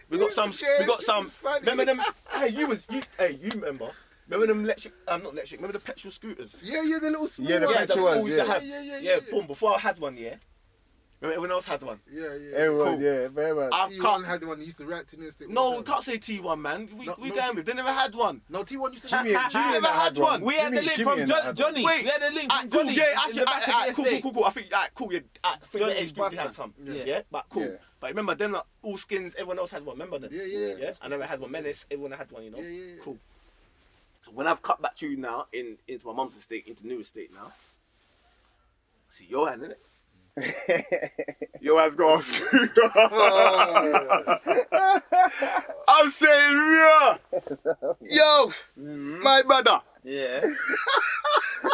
We got some. Remember them? You remember? Remember them electric? Not electric. Remember the petrol scooters? Yeah, the little small the ones. petrol ones. Yeah, boom. Before I had one, yeah. Remember everyone else had one? Yeah. Everyone, Cool. yeah, very much. T1 had one. He used to react to this. No, we can't say T1, man. We going with. They never had one. No, T1 used to. Jimmy never had one. We had the link from Johnny. Wait, we had the link from cool, Johnny. yeah, in the back of the estate. cool. I think, cool, yeah. I think Johnny's the age group boss, had some. man. Yeah, but cool. Yeah. But remember, them like, all skins, everyone else had one. Remember them? Yeah. I never had one. Menace, everyone had one, you know? Yeah. Cool. So when I've cut back to you now, into my mum's estate, into new estate now, see your hand, innit? Your hand's got a scooter. I'm saying, yeah. Yo, my brother. Yeah.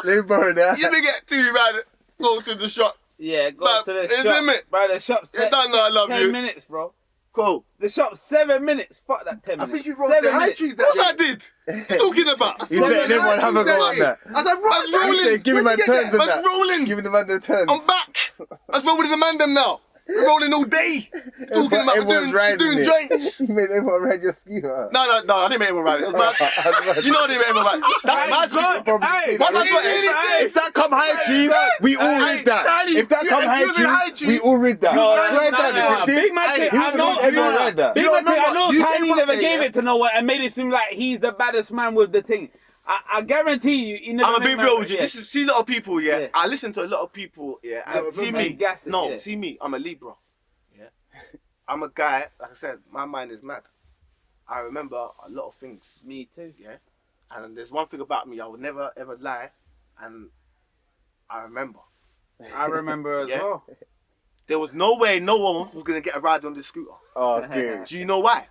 Let me borrow that. You me get to, man. Go to the shop. Yeah, go But to the isn't shop. it? Bro, the shop's You don't know I love 10 you. minutes, bro. Cool. The shop's 7 minutes. Fuck that 10 I minutes. think you wrote 7 the high minutes. trees Of that course day. I did. What are you talking about? He's letting everyone have a go on that. I said, right, I'm rolling. He said, give him my turns on I'm that. rolling. Give him the man the turns. I'm back. Let's roll with the man them now. We're rolling all day. Talking about Everyone's riding doing it. joints. You made everyone ride your scooter. No, I didn't make everyone ride it. It was mad. You know I didn't make everyone ride it. That's my scooter. Hey, Once I got it, If that come high trees, we all read that. Tiny, If that come high trees, we all read that. Swear down, if it Big did, man thing, he I would know, make everyone ride that. Big man thing, I know You Tiny came up never there, gave yeah? it to no one and made it seem like he's the baddest man with the thing. I guarantee you, he never I'm gonna be made real man- with you. yeah. This is see a lot of people, yeah. Yeah. I listen to a lot of people, yeah. And Yeah, see man, me, gas it, no, yeah. see me. I'm a Libra, yeah. I'm a guy. Like I said, my mind is mad. I remember a lot of things, Me too. yeah. And there's one thing about me, I would never ever lie, and I remember. I remember as Yeah. well. There was no way no one was gonna get a ride on this scooter. Oh, good. Do you know why?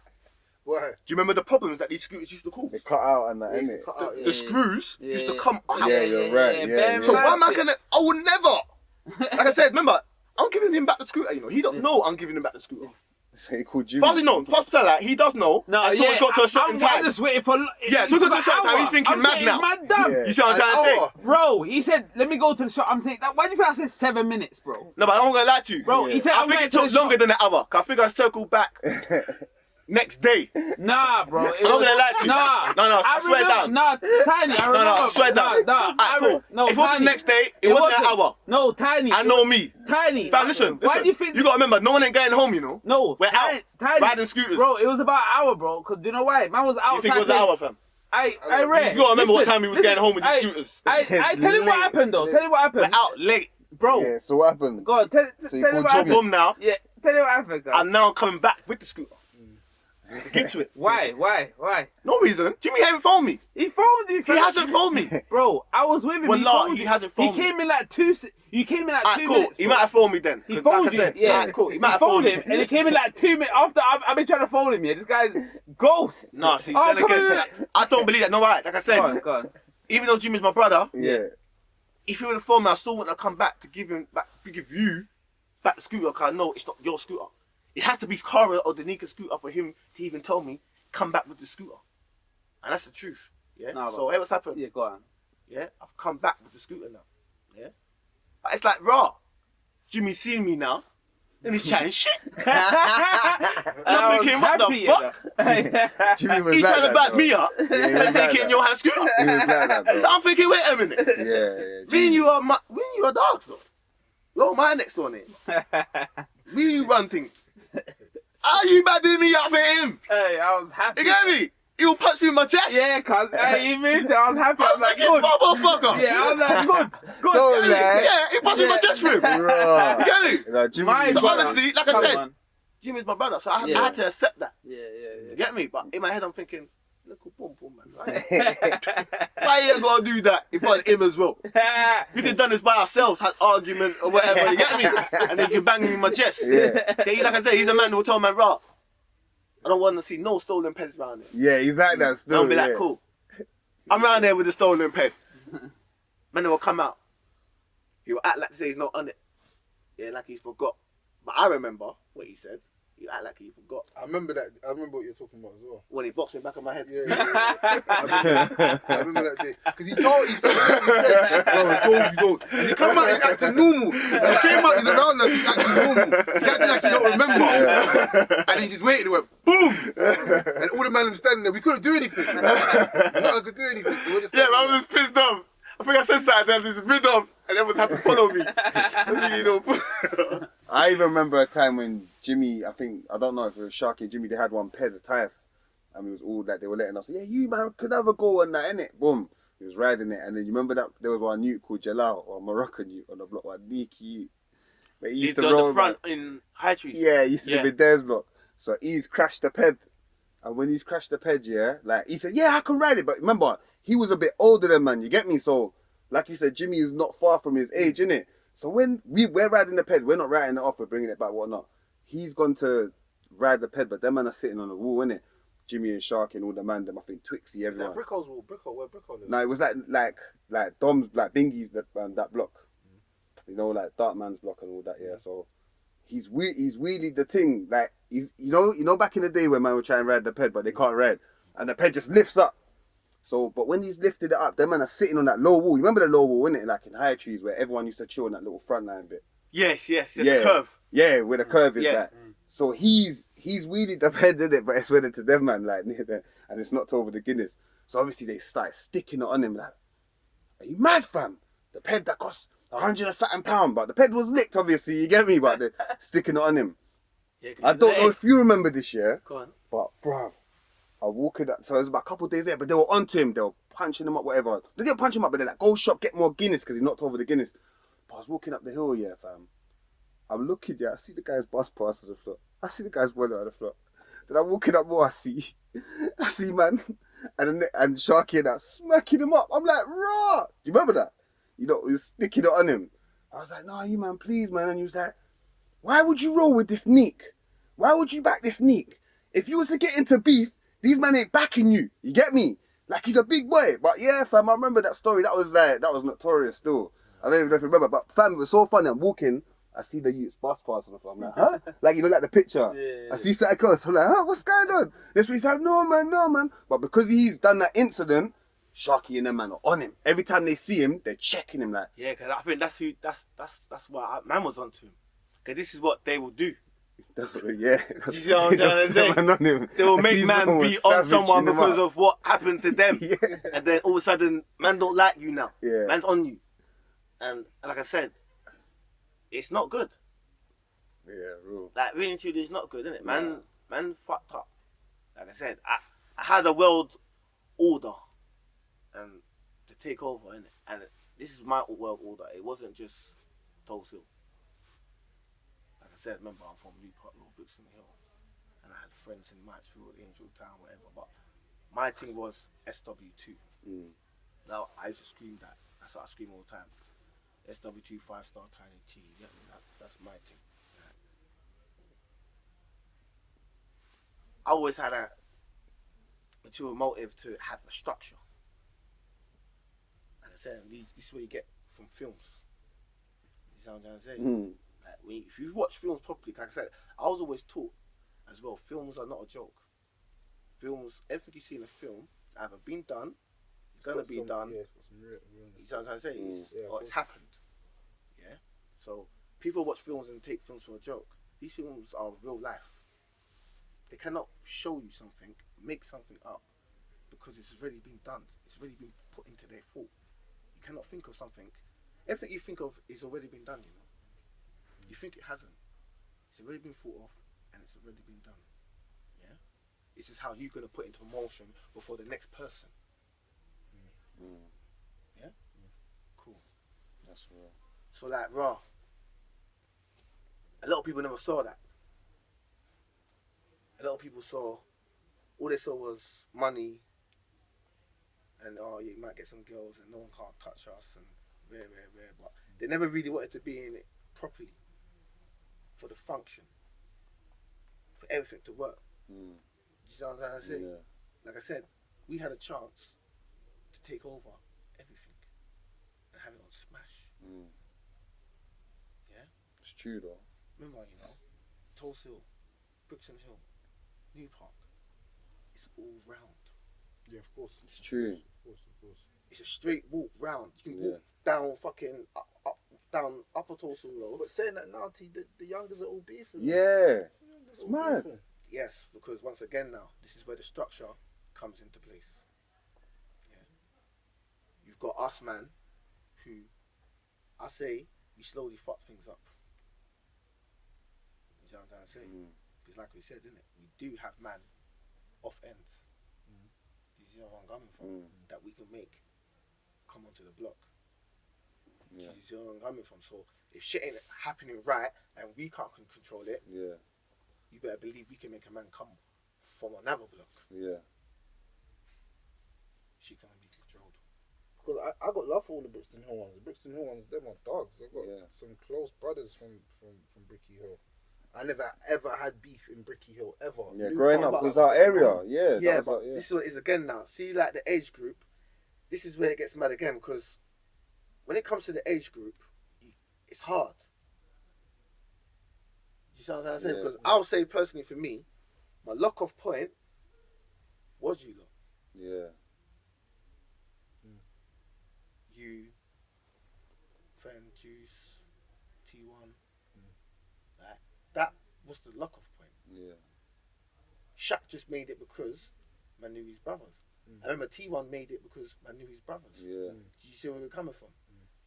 Why? Do you remember the problems that these scooters used to cause? They cut out and that, They used innit? to cut out, The yeah. screws used to Yeah. come out. Yeah, you're right. Yeah, So yeah. why am I gonna? I would never. Like I said, remember, I'm giving him back the scooter. You know, he don't know I'm giving him back the scooter. So he called Jimmy. Fuzzy knows. Fuzzy tell that he does know. No, until yeah, it got to a certain I'm time. just waiting for. Yeah, it till it took got to a certain an time, hour. he's thinking I'm mad saying now. It's mad dumb. Yeah. You see what I'm trying to say? Bro, he said, let me go to the shop. I'm saying, why do you think I said 7 minutes, bro? No, but I'm not gonna lie to you. Bro, he said, I I'm think going it to took the shop. longer than an hour. Cause I think I circled back next day. Nah, bro. I'm not gonna lie to you. Nah. No, I swear remember, down. Nah, Tiny, I remember. No, swear down. Nah, Alright, cool. no, If it wasn't Tiny. the next day, it wasn't an hour. No, Tiny. I know me. Tiny. Fam, listen. Why do you think... You gotta remember, no one ain't getting home, you know. No, We're out. Tiny. Riding scooters. Bro, it was about an hour, bro. Because do you know why? Man was outside. You think it was an hour, fam? I read. You gotta remember what time he was getting home with the scooters. I tell you what happened, though. Tell you what We're happened. out late. Bro, Yeah, so what happened? go on. Tell So you you called what So happened. boom now. Yeah, tell you what happened, guys. I'm now coming back with the scooter. To get to it. Why? No reason. Jimmy hasn't phoned me. He phoned you. He hasn't phoned me. Bro, I was with him. Wallah, phoned he you. hasn't phoned He came in like two. You came in like Alright, 2 cool. minutes. He bro. might have phoned me then. He 'Cause phoned like I you. said, Yeah. alright, cool. He might have phoned phoned him, me. and he came in like 2 minutes after. I've been trying to phone him. Yeah, this guy's ghost. Nah, see, Oh, then come again, on. I don't believe that. No, right. Like I said, Go on. even though Jimmy's my brother, Yeah. if he would have phoned me, I still wouldn't have come back to give him back, to give you back the scooter. Cause I know it's not your scooter. It has to be Cara or Danica scooter for him to even tell me come back with the scooter. And that's the truth. Yeah. No, So what's happened? Yeah, go on. Yeah. I've come back with the scooter now. Yeah. But it's like raw. Jimmy's seen me now. And he's chatting shit. And I'm thinking, what the fuck? Jimmy was He's like trying to that, back though. me up Yeah, he was and like taking that. your hand scooter. He was like that, So though. I'm thinking, wait a minute. Yeah. Me and you are dogs though. You're my next door name. Me and you run things. Are you badding me up for him? Hey, I was happy. You get me? He will punch me in my chest. Yeah, cuz he moved it. I was happy. I I was was like, thinking, good. motherfucker. Yeah, I was like, good. Don't Yeah, lie. Yeah, he punched me in my chest for him. Bruh. You get me? Like, Jimmy My was So brother. like honestly, like I Come said, on. Jimmy's my brother, so I Yeah. had to accept that. Yeah. You get me? But in my head, I'm thinking, look, boom, man. Why you gotta do that in front of him as well? We could have done this by ourselves, had argument or whatever, you get me? And then you bang me in my chest. Yeah. Okay, like I said, he's a man who will tell man, rah, I don't want to see no stolen pens around here. Yeah, he's like that still. Don't be like, yeah. cool. I'm around there with a stolen pen. Man will come out. He'll act like to say he's not on it. Yeah, like he's forgot. But I remember what he said. You act like you forgot. I remember that. I remember what you're talking about as well. When he boxed me back on my head. Yeah. I remember that day. Because he said, bro, I told you don't. And he come out, he's acting normal. He came out, he's around us, he's acting normal. He's acting like he don't remember. And he just waited and went, boom! And all the men were standing there, we couldn't do anything. Nothing could do anything. So we're just Yeah, man, I was just pissed off. I think I said something, I was just pissed off, and everyone had to follow me. You know. I even remember a time when Jimmy, I don't know if it was Sharky and Jimmy, they had one ped, a Taif, and it was all that they were letting us, yeah, you man could have a go on that, innit? Boom. He was riding it, and then you remember that there was one youth called Jalal, or Moroccan youth on the block, one Niki youth. But he used to roll the front in High Trees. Yeah, he used to live in Dare's block. So he's crashed the ped. And when he's crashed the ped, yeah, like he said, yeah, I can ride it. But remember, he was a bit older than man, you get me? So, like you said, Jimmy is not far from his age, innit? So when we're riding the ped, we're not writing it off, we're bringing it back, whatnot. He's gone to ride the ped, but them man are sitting on the wall, innit? Jimmy and Sharky and all the man, them, I think Twixie, Is that everyone. Bricko's wall? Where Bricko lives? No, it was like Dom's, like Bingy's, that block. You know, like Darkman's block and all that, yeah. So he's wheelied the thing, like he's you know back in the day when man would try and ride the ped, but they can't ride, and the ped just lifts up. So, but when he's lifted it up, them man are sitting on that low wall. You remember the low wall, innit? Like in High Trees, where everyone used to chill on that little front line bit. Yes, the curve. Yeah, where the curve is, Yeah. like. So he's wheelied the ped, did it? But it's wedded to them, man, like near there, and it's knocked over the Guinness. So obviously they start sticking it on him, like, are you mad, fam? The ped that costs £100 and something pound, but the ped was licked, obviously, you get me? But they're sticking it on him. Yeah, I don't know if you remember this year, Go on. but bruv, I walk in, so it was about a couple of days there, but they were onto him, they were punching him up, whatever. They didn't punch him up, but they're like, go shop, get more Guinness, because he knocked over the Guinness. But I was walking up the hill, yeah, fam. I'm looking, yeah, I see the guy's bus pass on the floor. I see the guy's boiler on the floor. Then I'm walking up more, I see man, and Sharky and that smacking him up. I'm like, raw. Do you remember that? You know, he was sticking it on him. I was like, no, you man, please, man. And he was like, why would you roll with this neek? Why would you back this neek? If you was to get into beef, these men ain't backing you. You get me? Like, he's a big boy. But yeah, fam, I remember that story. That was notorious still. I don't even know if you remember. But fam, it was so funny. I'm walking, I see the youth's bus pass on the floor. I'm like, huh? Like, you know, like the picture. Yeah. I see something close. I'm like, huh, what's going on? This week's like, no, man. But because he's done that incident, Sharky and them man are on him. Every time they see him, they're checking him like. Yeah, because I think that's what man was onto him. Because this is what they will do. That's what, yeah. You see what I'm trying to say? They will make man be on someone because of what happened to them. Yeah. And then all of a sudden, man don't like you now. Yeah. Man's on you. And like I said, it's not good. Yeah, real. Like, really and truly, it's not good, isn't it? Man fucked up. Like I said, I had a world order and to take over, innit? And this is my world order. It wasn't just Tulsa. Like I said, remember, I'm from Newport, Little Bricks in the Hill. And I had friends in Mansfield, Angel Town, whatever. But my thing was SW2. Now, I used to scream that. That's what I scream all the time. SW2 5-star Tiny T. Yeah, that's my thing. I always had a material motive to have a structure. Like I said, this is what you get from films. You see what I'm trying to say? Like, if you watch films properly, like I said, I was always taught as well, films are not a joke. Films, everything you see in a film, it's either been done, it's gonna be done. Yeah, it's got some real You see what I'm trying to say? Yeah, It's happened. Yeah? So people watch films and take films for a joke. These films are real life. They cannot show you something, make something up, because it's already been done. It's already been put into their thought. You cannot think of something. Everything you think of is already been done, you know. You think it hasn't. It's already been thought of, and it's already been done. Yeah? It's just how you're going to put into motion before the next person. Yeah? Cool. That's real. So like, raw. A lot of people never saw that. A lot of people saw, all they saw was money and, oh, you might get some girls and no one can't touch us and rare. But they never really wanted to be in it properly for the function, for everything to work. You see what I'm trying to say? Yeah. Like I said, we had a chance to take over everything and have it on smash. Yeah? It's true though. Remember, you know, Tulsa, Brixton Hill, New Park, it's all round. Yeah, of course. It's true. Of course. It's a straight walk round. You can Yeah. walk down fucking down Upper Tolson Road. But saying that now, T, the youngers are all beefing. Yeah. It's mad. Yes, because once again now, this is where the structure comes into place. Yeah. You've got us, man, who I say we slowly fuck things up. You know what I'm trying to say? Because like we said, innit, we do have man off ends. You see where I'm coming from? That we can make come onto the block. Yeah. You see where I'm coming from? So if shit ain't happening right and we can't control it, Yeah. you better believe we can make a man come from another block. Yeah. She can be controlled. Because I got love for all the Brixton Hill ones. The Brixton Hill ones, they're my dogs. I've got Yeah. some close brothers from Bricky Hill. I never ever had beef in Bricky Hill, ever. Yeah. New Growing Park, up but- was our area. Yeah. Yeah, that was but our- yeah. this is what it is again now. See, like the age group, this is where it gets mad again because when it comes to the age group, it's hard. You see what I'm saying? Yeah. Because I'll say personally for me, my lock-off point was you lot. Yeah. You, friend, Juice, T1. Like, that was the lock-off point. Yeah. Shaq just made it because man knew his brothers. I remember T1 made it because man knew his brothers. Yeah. Do you see where we're coming from?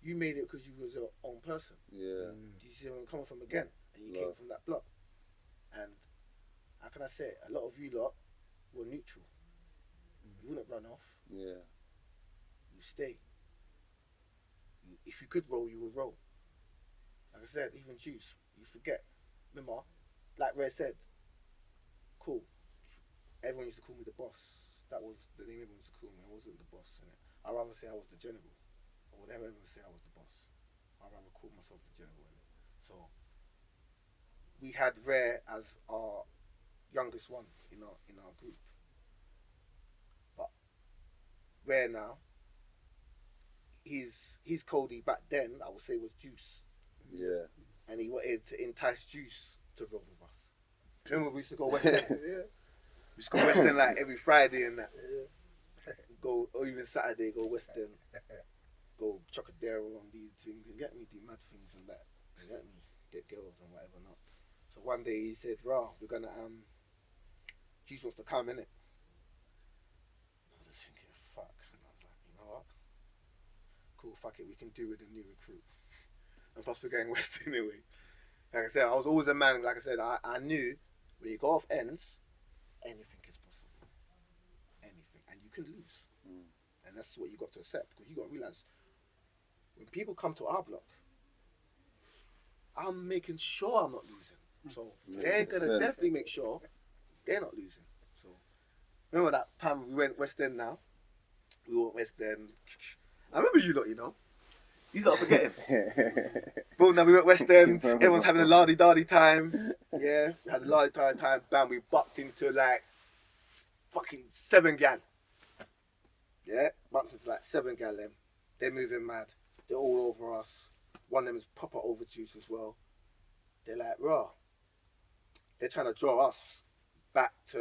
You made it because you was your own person. Yeah. Do you see where we're coming from again? And you came Love. from that block. And how can I say it? A lot of you lot were neutral. You wouldn't run off. Yeah. You stay. If you could roll, you would roll. Like I said, even Juice, you forget. Remember, like Ray said, cool. Everyone used to call me the boss. That was the name everyone used to call me. I wasn't the boss. Innit? I'd rather say I was the general. Or whatever everyone say I was the boss. I'd rather call myself the general. Innit? So, we had Rare as our youngest one in our group. But Rare now, his Cody back then, I would say, was Juice. Yeah. And he wanted to entice Juice to roll with us. Remember we used to go West End? Yeah. We used to go West End like every Friday and that. Go, or even Saturday, go West End. Go Chocodero on these things and get me do mad things and that. You get me? Get girls and whatever not. So one day he said, "Raw, we're gonna Juice wants to come, innit?" I was just thinking, fuck. And I was like, you know what? Cool, fuck it, we can do with a new recruit. And plus we're going West anyway. Like I said, I was always a man, like I said, I knew when you go off ends, anything is possible. Anything. And you can lose. And that's what you got to accept. Because you got to realise, when people come to our block, I'm making sure I'm not losing. So they're going to 100%. definitely make sure they're not losing. So remember that time we went West End now? We went West End. I remember you lot, you know. You lot are forgetting. Boom, now we went West End. Everyone's having a lardy-dardy time. Yeah, we had a lardy-dardy time. Bam, we bucked into like fucking 7 gal. Yeah, bucked into like 7 gal them. They're moving mad. They're all over us. One of them is proper over Juice as well. They're like, raw. They're trying to draw us back to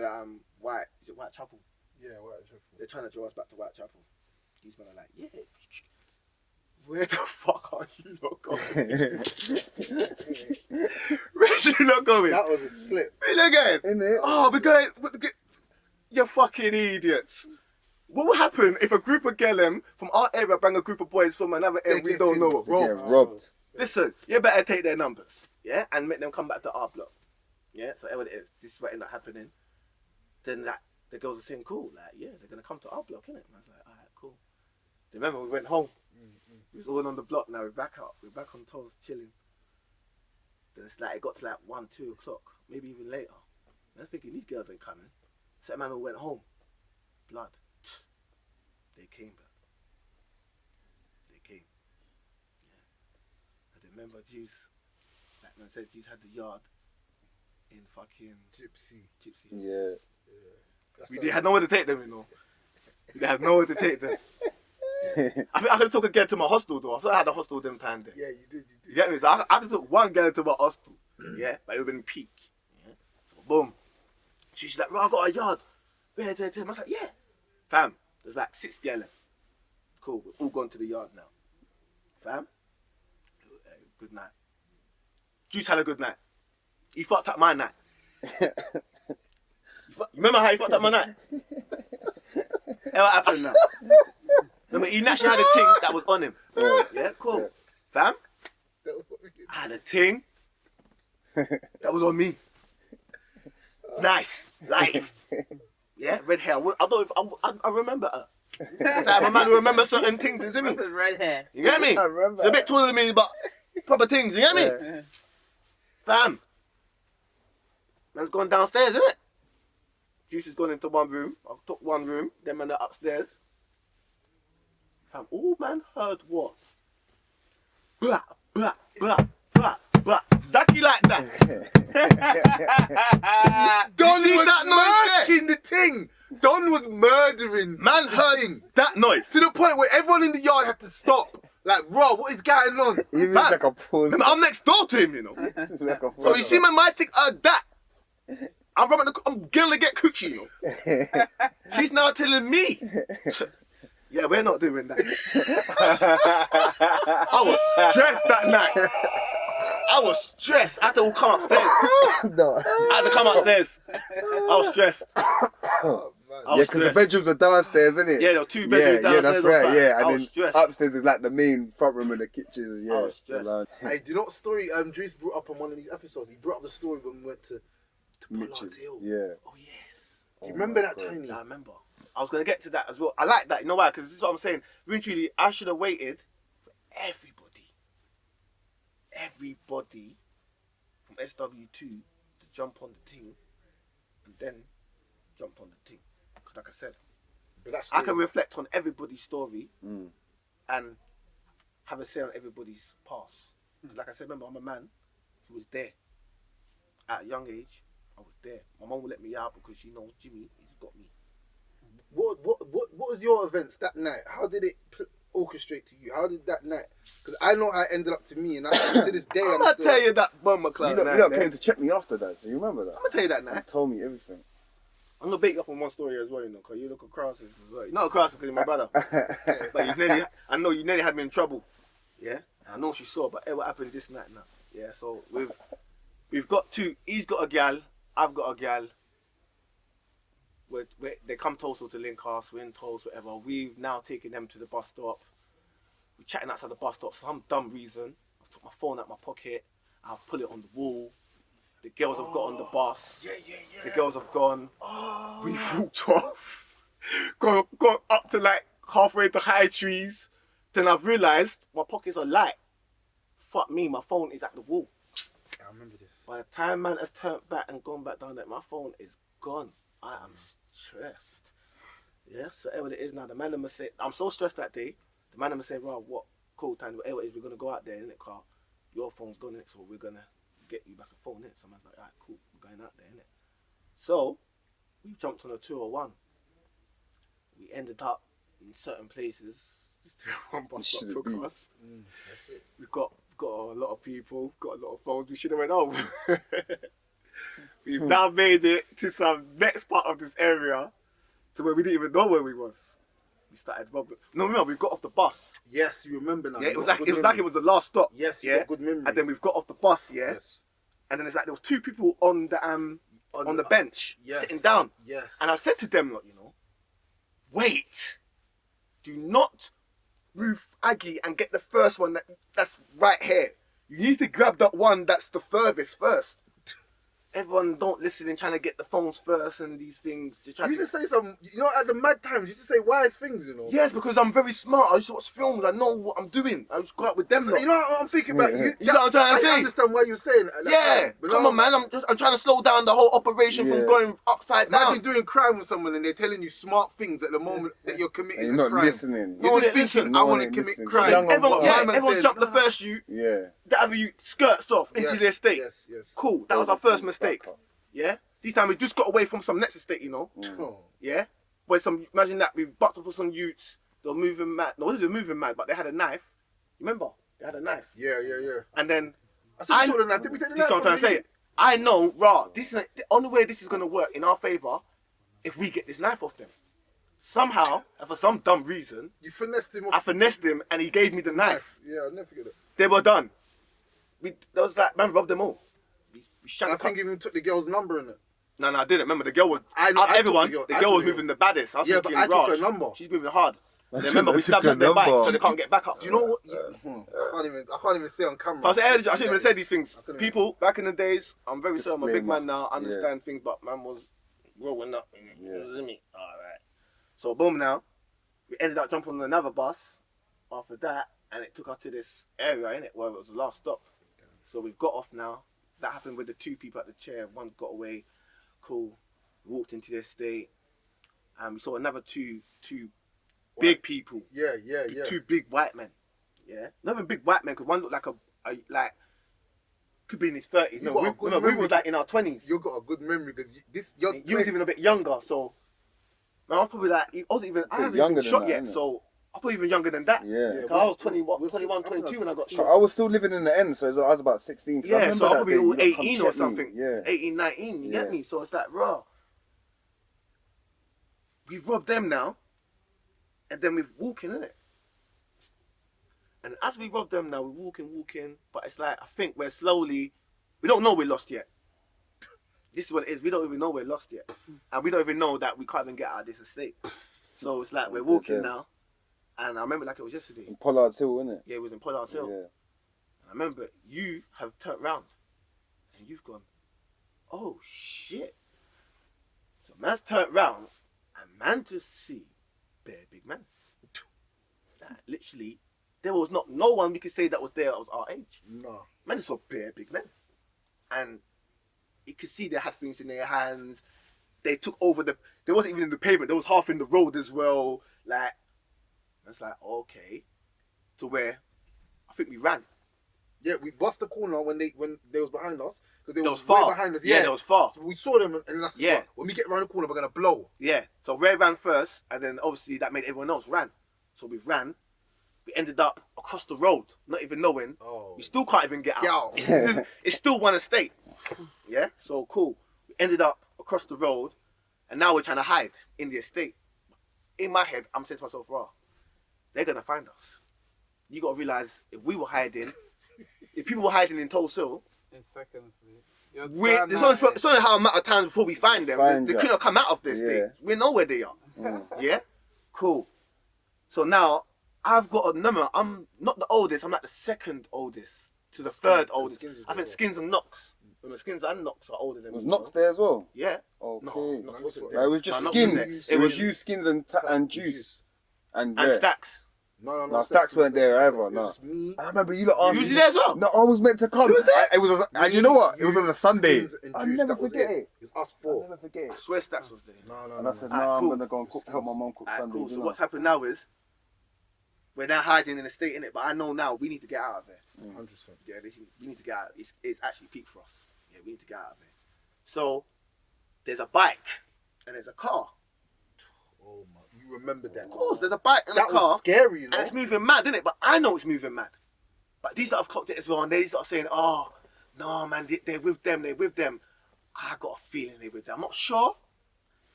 Whitechapel? Yeah, Whitechapel. They're trying to draw us back to Whitechapel. These men are like, yeah. Where the fuck are you lot going? Where's you lot going? That was a slip. Really again? Innit? Oh, we're going. You fucking idiots. What will happen if a group of Gellem from our area bring a group of boys from another area we don't know? They get robbed. Listen, you better take their numbers, yeah, and make them come back to our block, yeah. So whatever it is, this is what ended up happening. Then like the girls were saying, cool, like yeah, they're gonna come to our block, innit? And I was like, alright, cool. Remember we went home. We was all on the block. Now we're back up. We're back on toes chilling. Then it's like it got to like 1, 2 o'clock, maybe even later. I was thinking these girls ain't coming. So that man all went home. Blood. They came back. They came. Yeah. I remember Juice. Like man said, Juice had the yard in fucking Gypsy. Yeah. We had nowhere to take them, you know. We had nowhere to take them. I think I could have took a girl to my hostel though. I thought I had a hostel them time there. Yeah, you did. You get me? So I could have took one girl to my hostel. Yeah, but it would have been peak. Yeah. So Boom. She's like, "Bro, I got a yard." I was like, "Yeah." Fam, there's like 6 girls left. Cool, we're all gone to the yard now. Fam, good night. Juice had a good night. He fucked up my night. You remember how he fucked up my night? What happened now? Remember, he naturally had a ting that was on him. Yeah, cool. Fam, I had a ting that was on me. Nice, light. Yeah, red hair. I remember her. I'm a man who remembers certain things, isn't me? Red hair. You get me? I remember. She's a bit taller than me, but proper things. You get me? Yeah. Fam, man's gone downstairs, isn't it? Juice has gone into one room. I took one room. Then man are upstairs. Fam, all man heard was blah blah blah blah blah. Exactly like that. Don see was that noise murking the thing. Don was murdering. Man the heard thing. that noise. To the point where everyone in the yard had to stop. Like, bro, what is going on? Even Man, like a pause. Remember, I'm next door to him, you know. Like a So you see, man, my thing heard that. I'm gonna get coochie, you know. She's now telling me. Yeah, we're not doing that. I was stressed that night. I was stressed. I had to all come upstairs. No. I had to come upstairs. I was stressed. Oh, man. I was Yeah, because the stressed. bedrooms are downstairs, isn't it? Yeah, there were 2 bedrooms Yeah, downstairs. that's or right. five. Yeah, I was and then stressed. upstairs is like the main front room and the kitchen. Yeah, I was stressed. the lounge. Hey, do you know what story Dries brought up on one of these episodes? He brought up the story when we went to Mitchell. Pollard's Hill. Yeah. Oh yes. Do you remember my that, God. Tiny? Yeah, I remember. I was gonna get to that as well. I like that. You know why? Because this is what I'm saying. Really, truly, I should have waited for everybody from SW2 to jump on the team, and then jumped on the team. Because, like I said, But that's I can reflect on everybody's story Mm. and have a say on everybody's past. 'Cause like I said, remember, I'm a man who was there. At a young age, I was there. My mum will let me out because she knows Jimmy, he's got me. What was your events that night? How did it orchestrate to you? How did that night? Because I know how it ended up to me, and to this day, I'm gonna tell you that bomber You club lot, night. you lot man. came to check me after that. Do you remember that? I'm gonna tell you that You night. told me everything. I'm gonna bake you up on one story as well, you know, because you look at Crosses as well. You're not a Crosses because you're my brother. But I know you nearly had me in trouble. Yeah? I know she saw, but hey, what happened this night now? Yeah, so we've got 2. He's got a gal, I've got a gal. They come to Tulsa to link us, we're in Tulsa, whatever. We've now taken them to the bus stop. We're chatting outside the bus stop for some dumb reason. I took my phone out my pocket, I'll pull it on the wall. The girls have got on the bus. Yeah. The girls have gone. We walked off. Gone up to like halfway to High Trees. Then I've realised my pockets are light. Fuck me, my phone is at the wall. I remember this. By the time man has turned back and gone back down there, my phone is gone. I am stressed. Yeah, so what it is now, the man must say, I'm so stressed that day. The man must say, "Well, what cool time, whatever it is, we're gonna go out there in the car. Your phone's gone in it, so we're gonna get you back a phone in it." So man's like, "Alright, cool, we're going out there in it." So we jumped on a 201. We ended up in certain places. This 201 bus stop Should've took been. us. That's it. We've got a lot of people, got a lot of phones. We should have went home. We've now made it to some next part of this area to where we didn't even know where we was. We started robbing. No, we got off the bus. Yes, you remember now. Yeah, it You was got like good it memory. was the last stop. Yes, you yeah. got good memory. And then we've got off the bus, yeah. Yes. And then it's like there was 2 people on the on the bench Yes. sitting down. Yes. And I said to them, like, you know, wait, do not move Aggie and get the first one that's right here. You need to grab that one that's the furthest first. Everyone don't listen and trying to get the phones first and these things. To try You used to say some, you know, at the mad times, you used to say wise things, you know. Yes, because I'm very smart. I used to watch films. I know what I'm doing. I just go out with them. You know what I'm thinking about? Yeah. You know what I'm trying to say? I understand why you're saying at that Yeah, time, but come now, on, man. I'm trying to slow down the whole operation from Yeah. going upside down. Imagine doing crime with someone and they're telling you smart things at the moment that you're committing And you're a not crime. listening. No You're one just ain't thinking, listening. I No want one to ain't commit listening. crime. Young Everyone, boy. yeah, My man everyone said, jumped the "Nah." first you. Yeah. That have you skirts off into Yes, the estate. Yes. Cool. That was our first mistake. Yeah. This time we just got away from some next estate, you know. Oh. Yeah. Where imagine that we bucked up with some youths. They were moving mad. No, they were moving mad, but they had a knife. Remember? They had a knife. Yeah. And then I said we took the knife. Did we take the this is knife what I'm trying from to you? say. I know, this is the only way this is gonna work in our favor if we get this knife off them. Somehow, and for some dumb reason, You finessed him off. I finessed him and he gave me the knife. Yeah, I'll never forget it. They were done. That was like, man, robbed them all. We I think he even took the girl's number in it. No, I didn't. Remember, the girl was, I out of took everyone, the the girl- girl I was took the moving the baddest. I was Yeah, thinking, but I took her Raj, number. she's moving hard. I Remember, we took stabbed her up their bike number. so they can't get back up. Do you know what? I can't even say on camera. I shouldn't even say these things. I couldn't People, back in the days, I'm very sorry, I'm a big Disclaimer. man now, I understand things, but man was growing up. Yeah. Alright. So, boom, now, we ended up jumping on another bus after that, and it took us to this area, innit, where it was the last stop. So, we've got off now. That happened with the two people at the chair. One got away. Cool. We walked into the estate, and we saw another two big people. Yeah. Two big white men. Yeah, not even big white men, because one looked like a like could be in his 30s. You No, got we, a good no, we memory. was like in our 20s. You got a good memory because You was even a bit younger, so man, I was probably like I wasn't even I Bit haven't younger even than shot that, yet, innit? so I was even younger than that. Yeah. 'Cause I was 21, 22 when I got So shot. I was still living in the end, so I was about 16. So I Yeah, remember so I that probably day, all you lot come 18 or check me. something. Yeah. 18, 19, you Yeah. get me? So it's like, raw. We've robbed them now, and then we're walking, innit? And as we rob them now, we're walking, but it's like, I think we don't know we're lost yet. This is what it is, we don't even know we're lost yet. And we don't even know that we can't even get out of this estate. So it's like, we're walking now, and I remember like it was yesterday. In Pollard's Hill, innit? Yeah, it was in Pollard's Hill. Yeah. And I remember you have turned round, and you've gone, oh shit. So man's turned round, and man to see bare big man. Like, literally, there was no one we could say that was there that was our age. No. Man just saw bare big men. And you could see they had things in their hands. They took over they wasn't even in the pavement, there was half in the road as well. Like, it's like, okay. To where I think we ran. Yeah, we bust the corner when they was behind us because they That was was far. way behind us. Yeah, that was far. So we saw them and that's Yeah. when we get around the corner, we're gonna blow. Yeah. So Ray ran first, and then obviously that made everyone else ran. So we ran. We ended up across the road, not even knowing. Oh. We still can't even get out. Get out. It's still one estate. Yeah? So cool. We ended up across the road, and now we're trying to hide in the estate. In my head, I'm saying to myself, raw, they're going to find us. You got to realize, if we were hiding, if people were hiding in Tulsa Hill, In seconds. it's only how amount of time before we find them. They ya. could not come out of this thing. We know where they are. Yeah? Cool. So now, I've got a number. I'm not the oldest, I'm like the second oldest to the third oldest. Skins was I think there. Skins and Knox. Well, Skins and Knox are older than Was me. Knox there as well? Yeah. Okay. No, Knox wasn't It there. was just No, Knox Skins. wasn't there. It was you, Skins, and Juice. And And yeah. Stacks. No, Stacks weren't there either, It was no. just me. I remember you lot asked You me. was there as well? No, I was meant to come. It was. And you know what? It was on a Sunday. Skins and I'll Juice, never that was forget it. it. It was us I'll four. never forget I it. swear Stacks was there. No. And I said, no, Alright, I'm cool. gonna go and help my mum cook Alright, Sunday. cool. So you know. what's happened now is, we're now hiding in the state, innit? But I know now we need to get out of there. 100%. Yeah, we need to get out. It's actually peak for us. Yeah, we need to get out of there. So, there's a bike and there's a car. Oh my, you remember that? Of course, there's a bike and That a car. was scary, you know. And it's moving mad, isn't it? But I know it's moving mad. But these that have clocked it as well, and they start saying, oh, no, man, they're with them, they're with them. I got a feeling they're with them. I'm not sure.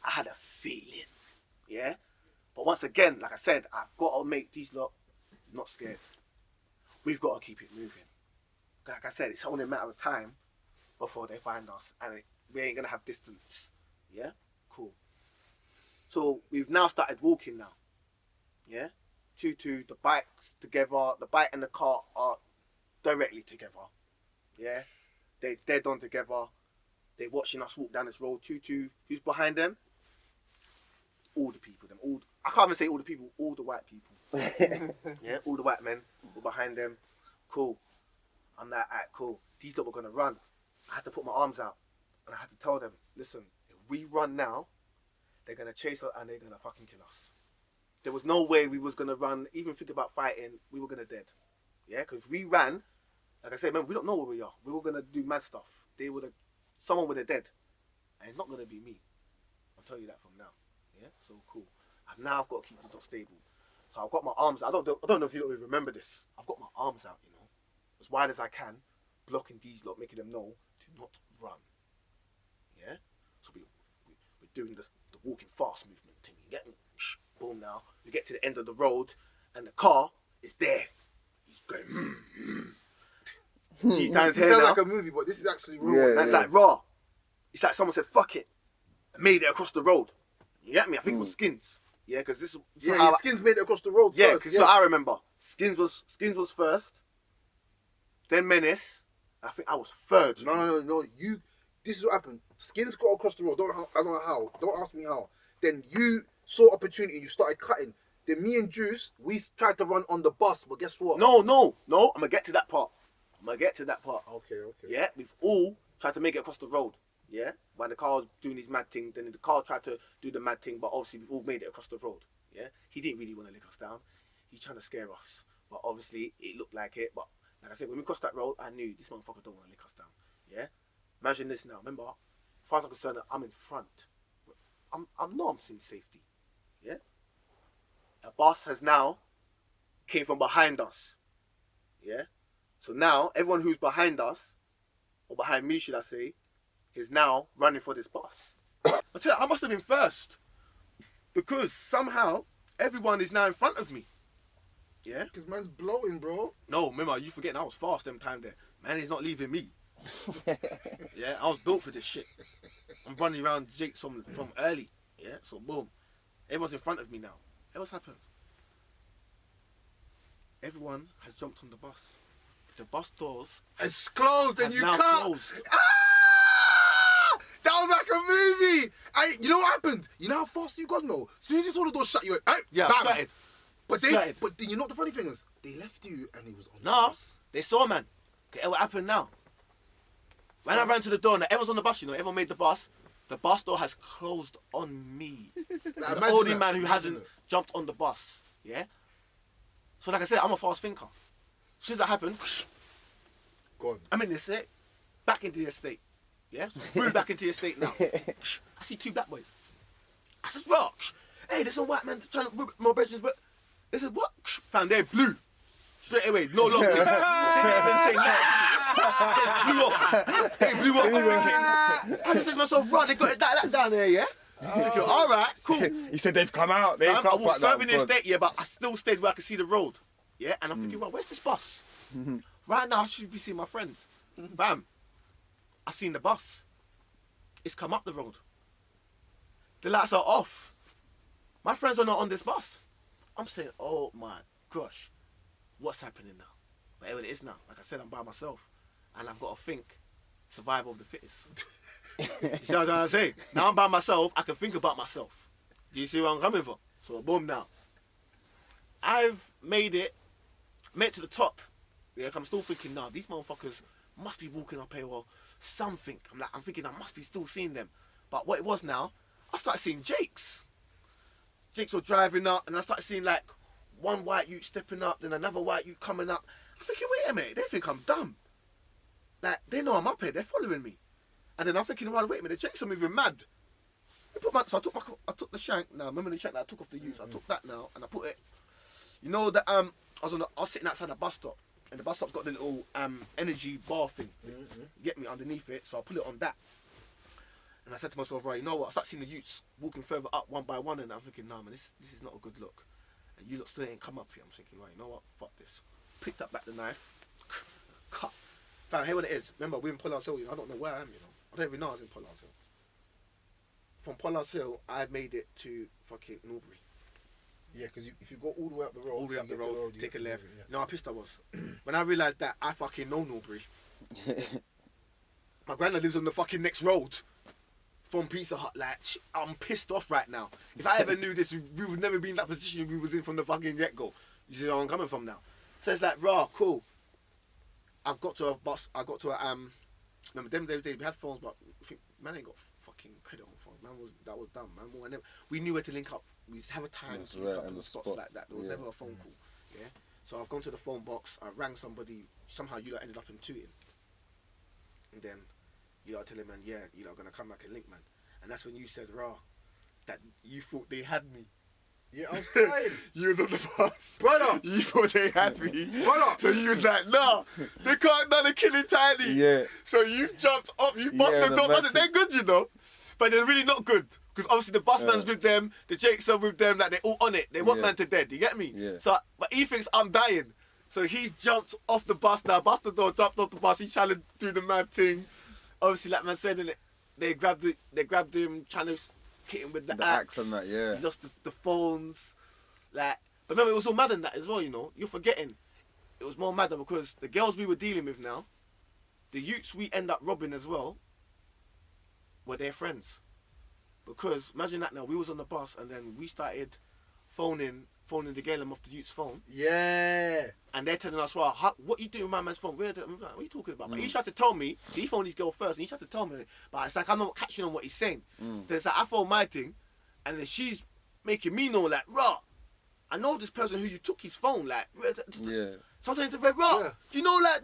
I had a feeling. Yeah? But once again, like I said, I've got to make these lot not scared. We've got to keep it moving. Like I said, it's only a matter of time before they find us, and we ain't going to have distance. Yeah? Cool. So we've now started walking now. Yeah? 2-2, the bikes together, the bike and the car are directly together. Yeah? They're dead on together. They're watching us walk down this road. 2-2, who's behind them? All the people. I can't even say all the people, all the white people. Yeah, all the white men were behind them. Cool. I'm like, alright, cool. These lot were gonna run. I had to put my arms out and I had to tell them, listen, if we run now, they're gonna chase us and they're gonna fucking kill us. There was no way we was gonna run, even think about fighting, we were gonna dead. Yeah, because if we ran, like I said, man, we don't know where we are. We were gonna do mad stuff. Someone would have dead. And it's not gonna be me. I'll tell you that from now. Yeah, so cool. I've now got to keep this up stable. So I've got my arms. I don't know if you remember this. I've got my arms out, you know, as wide as I can, blocking these lot, making them know to not run. Yeah? So we're doing the walking fast movement thing, you get me? Boom now. We get to the end of the road and the car is there. He's going, He's down It here sounds now. like a movie, but this is actually real. Yeah. That's like raw. It's like someone said, fuck it. And made it across the road. You get me? I think it was Skins. Yeah, because this is Yeah, how his Skins made it across the road yeah, first. because I remember. Skins was first, then Menace. I think I was third. No. This is what happened. Skins got across the road. I don't know how. Don't ask me how. Then you saw opportunity and you started cutting. Then me and Juice, we tried to run on the bus, but guess what? No. I'm gonna get to that part. Okay. Yeah, we've all tried to make it across the road. Yeah, while the car was doing his mad thing, then the car tried to do the mad thing, but obviously we've all made it across the road. Yeah, he didn't really want to lick us down. He's trying to scare us, but obviously it looked like it. But like I said, when we crossed that road, I knew this motherfucker don't want to lick us down. Yeah, imagine this now. Remember, as far as I'm concerned, I'm in front. I'm in safety. Yeah, a bus has now came from behind us. Yeah, so now everyone who's behind us, or behind me, should I say, is now running for this bus. I tell you, I must have been first because somehow everyone is now in front of me. Yeah. Because man's bloating, bro. No, remember, you forgetting I was fast them time there. Man is not leaving me. Yeah, I was built for this shit. I'm running around Jakes from early. Yeah, so boom, everyone's in front of me now. Hey, what's happened? Everyone has jumped on the bus. The bus doors It's closed and has you now cut. closed. That was like a movie. You know what happened? You know how fast you got, no? As soon as you saw the door shut, you went, hey, Yeah, bam. started. But Started. you know what the funny thing is? They left you and he was on the No, bus. they saw, man. Okay, what happened now? When I ran to the door, now everyone's on the bus, you know, everyone made the bus door has closed on me. Like, the imagine only that, man who imagine hasn't it. jumped on the bus. Yeah? So like I said, I'm a fast thinker. As soon as that happened, Gone. I'm in the estate. Back into the estate. Yeah? Move back into the estate now. I see two black boys. I said, "Rock, hey, there's some white man trying to rip my bedrooms, but they said, what? Found they're blue. Straight away, no long thing. They didn't even say nothing. They blew off. They blew off. I'm thinking, I just said to myself, right, they got it that down there, yeah? I'm thinking, all right, cool. He said they've come out. They've I come walked out. further in the estate, yeah, but I still stayed where I could see the road. Yeah, and I'm thinking, right, where's this bus? Right now, I should be seeing my friends. Bam. I seen the bus. It's come up the road. The lights are off. My friends are not on this bus. I'm saying, oh my gosh, what's happening now? Whatever it is now. Like I said, I'm by myself. And I've got to think, survival of the fittest. You see what I'm saying? Now I'm by myself, I can think about myself. Do you see where I'm coming from? So boom now. I've made it to the top. Yeah, I'm still thinking, nah, these motherfuckers must be walking up here or something. I'm thinking I must be still seeing them. But what it was now, I started seeing Jakes. Jakes were driving up and I started seeing like one white ute stepping up, then another white ute coming up. I'm thinking, wait a minute, they think I'm dumb. Like, they know I'm up here, they're following me. And then I'm thinking, well, wait a minute, the Jakes are moving mad. So I took the shank. Now, remember the shank that I took off the utes? I took that now and I put it. You know that I was sitting outside the bus stop, and the bus stop's got the little energy bar thing. Get me underneath it, so I put it on that. And I said to myself, right, you know what? I start seeing the utes walking further up one by one, and I'm thinking, nah, man, this is not a good look. And you lot still ain't come up here. I'm thinking, right, you know what? Fuck this. Picked up back the knife, cut. Fam, here what it is. Remember, we're in Pollard's Hill. I don't know where I am, you know. I don't even know I was in Pollard's Hill. From Pollard's Hill, I made it to fucking Norbury. Yeah, because if you go all the way up the road, All the way up you the get to road, you take a get to left. Norbury, You know how pissed I was? When I realised that I fucking know Norbury. My granddad lives on the fucking next road from Pizza Hut. Like, I'm pissed off right now. If I ever knew this, we would never be in that position we was in from the fucking get-go. You see where I'm coming from now? So it's like, raw, cool. I've got to a bus. I got to a remember them days we had phones, but I think man ain't got fucking credit on phones. Man that was dumb. Man, we knew where to link up. We have a time That's to link right, up on in the spots spot. like that. There was never a phone call. Yeah. So I've gone to the phone box. I rang somebody. Somehow you lot ended up in Tooting. And then you lot tell him, man, yeah, you lot are gonna come back and link, man. And that's when you said, raw, that you thought they had me. Yeah, I was crying. You was on the bus. Brother. You thought they had me. Brother. So you was like, nah, they can't, no, they're killing Tiny. Yeah. So you jumped up, you bust Yeah, them the up. I said, massive- they're good, you know. But they're really not good. Because obviously the bus man's with them, the Jakes are with them, like they're all on it. They want Yeah. man to dead, you get me? Yeah. So, but he thinks I'm dying. So he's jumped off the bus now, bust the door, jumped off the bus, he's trying to do the mad thing. Obviously, like man said, innit, they grabbed him, trying to hit him with the axe. And that, yeah. He lost the phones. Like, but remember, it was all mad than that as well, you know. You're forgetting. It was more madder because the girls we were dealing with now, the youths we end up robbing as well, were their friends. Because imagine that now, we was on the bus and then we started phoning the girl off the youth's phone, Yeah. and they're telling us, well, what you doing with my man's phone? I'm like, what are you talking about? But he tried to tell me, he phoned his girl first, and he tried to tell me, but it's like I'm not catching on what he's saying. So it's like I phoned my thing, and then she's making me know, like, rah, I know this person who you took his phone, like, Yeah. sometimes it's very rah. Yeah. You know, like,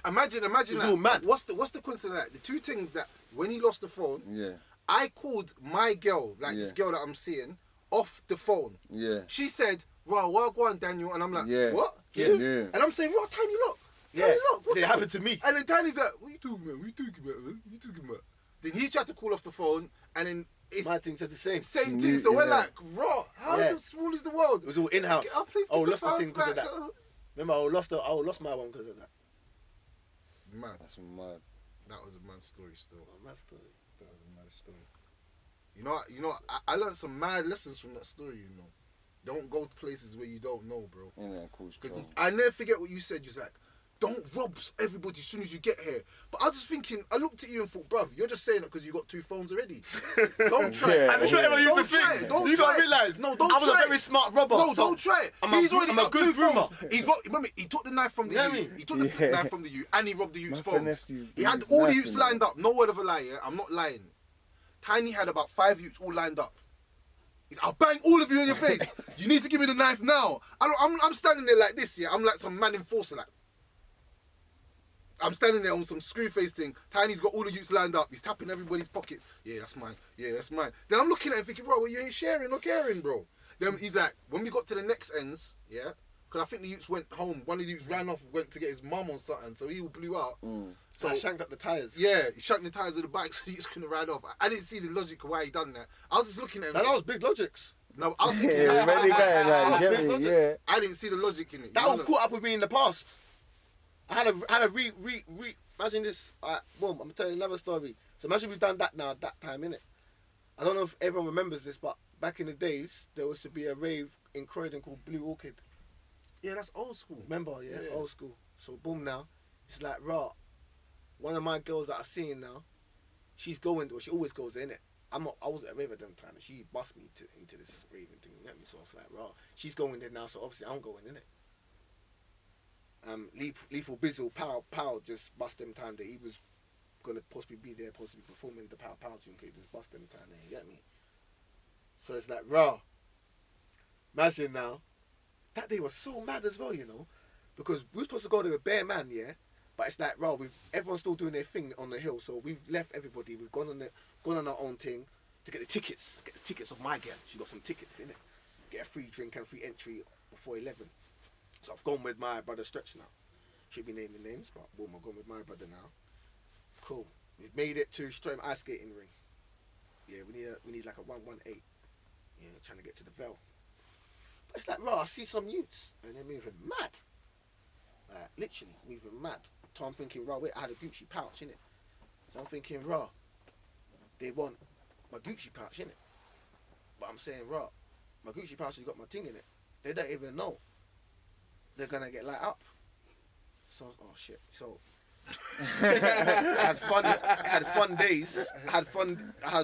Imagine It's that. all mad. What's the coincidence of that? The two things that when he lost the phone, Yeah. I called my girl, like Yeah. this girl that I'm seeing, off the phone. Yeah. She said, "Wow, well, go on, Daniel," and I'm like, Yeah. "What?" Yeah. Yeah. And I'm saying, "What? Tiny look, yeah, Tiny look." What it the happened to me. And then Tiny's like, "What are you talking about? What are you talking about? Man? What are you talking about?" Then he tried to call off the phone, and then it's My thing said the same. same thing. So we're Yeah. like, "Raw, how Yeah. small is the world?" It was all in-house. Get up, please, Oh, get lost the fuck thing because of back. that. Remember, I lost my one because of that. Man, That's mad. that was a mad story still. Oh, my story. That was a mad story. You know, I learned some mad lessons from that story, you know. Don't go to places where you don't know, bro. Yeah, cool. Because I never forget what you said. You was like, don't rob everybody as soon as you get here. But I was just thinking, I looked at you and thought, bruv, you're just saying it because you got two phones already. Don't try it. Yeah. And it's not everyone used to Don't try think. it. Don't You try gotta it. realise. No, don't I was try a it. very smart robber. No, so don't try it. I'm He's already a got good two phones. groomer. Remember, he took the knife from the Yeah, youth. me. He took the knife from the youth and he robbed the youth's Man phones. finessed his- He had his all the knife youths in lined there. up. No word of a lie, yeah? I'm not lying. Tiny had about 5 youths all lined up. I'll bang all of you in your face. You need to give me the knife now. I'm standing there like this, yeah? I'm like some man enforcer, like. I'm standing there on some screw face thing. Tiny's got all the youths lined up. He's tapping everybody's pockets. Yeah, that's mine. Yeah, that's mine. Then I'm looking at him thinking, bro, well, you ain't sharing or caring, bro. Then he's like, when we got to the next ends, yeah, because I think the youths went home. One of the youths ran off, went to get his mum or something, so he blew out. So I shanked up the tyres. Yeah, he shanked the tyres of the bike so the youths couldn't ride off. I didn't see the logic of why he done that. I was just looking at him. Now, that was big logics. No, I was thinking, Yeah, it's really bad, like, you get me? Yeah. I didn't see the logic in it. That You all know, caught up with me in the past. I had a imagine this. Boom, I'm telling you another story. So imagine we've done that now at that time, innit? I don't know if everyone remembers this, but back in the days, there was to be a rave in Croydon called Blue Orchid. Yeah, that's old school. Remember, yeah, Yeah. old school. So boom now, it's like, rah, one of my girls that I'm seeing now, she's going, or she always goes there, innit? I wasn't a rave at them time, and she bussed me into this raving thing, you get me? So it's like, rah, she's going there now, so obviously I'm going, innit? Lethal Bizzle, Pow just bust them time that he was gonna possibly be there, possibly performing the Pow tune, okay, just bust them time there, you get me? So it's like, rah, imagine now, that day was so mad as well, you know, because we were supposed to go to a bare man, yeah, but it's like, rah, everyone's still doing their thing on the hill, so we've left everybody, we've gone on our own thing to get the tickets of my girl. She got some tickets, innit? Get a free drink and free entry before 11. So I've gone with my brother Stretch now. Should be naming names, but boom, I've gone with my brother now. Cool. We've made it to Strom ice skating ring. Yeah, we need like a 118. Yeah, trying to get to the bell. But it's like, rah, I see some youths and they're moving mad. Like, literally moving mad. So I'm thinking, rah, wait, I had a Gucci pouch, innit? So I'm thinking, rah, they want my Gucci pouch, innit? But I'm saying, rah, my Gucci pouch has got my thing in it. They don't even know they're gonna get light up. So, oh shit. So I had fun days. I had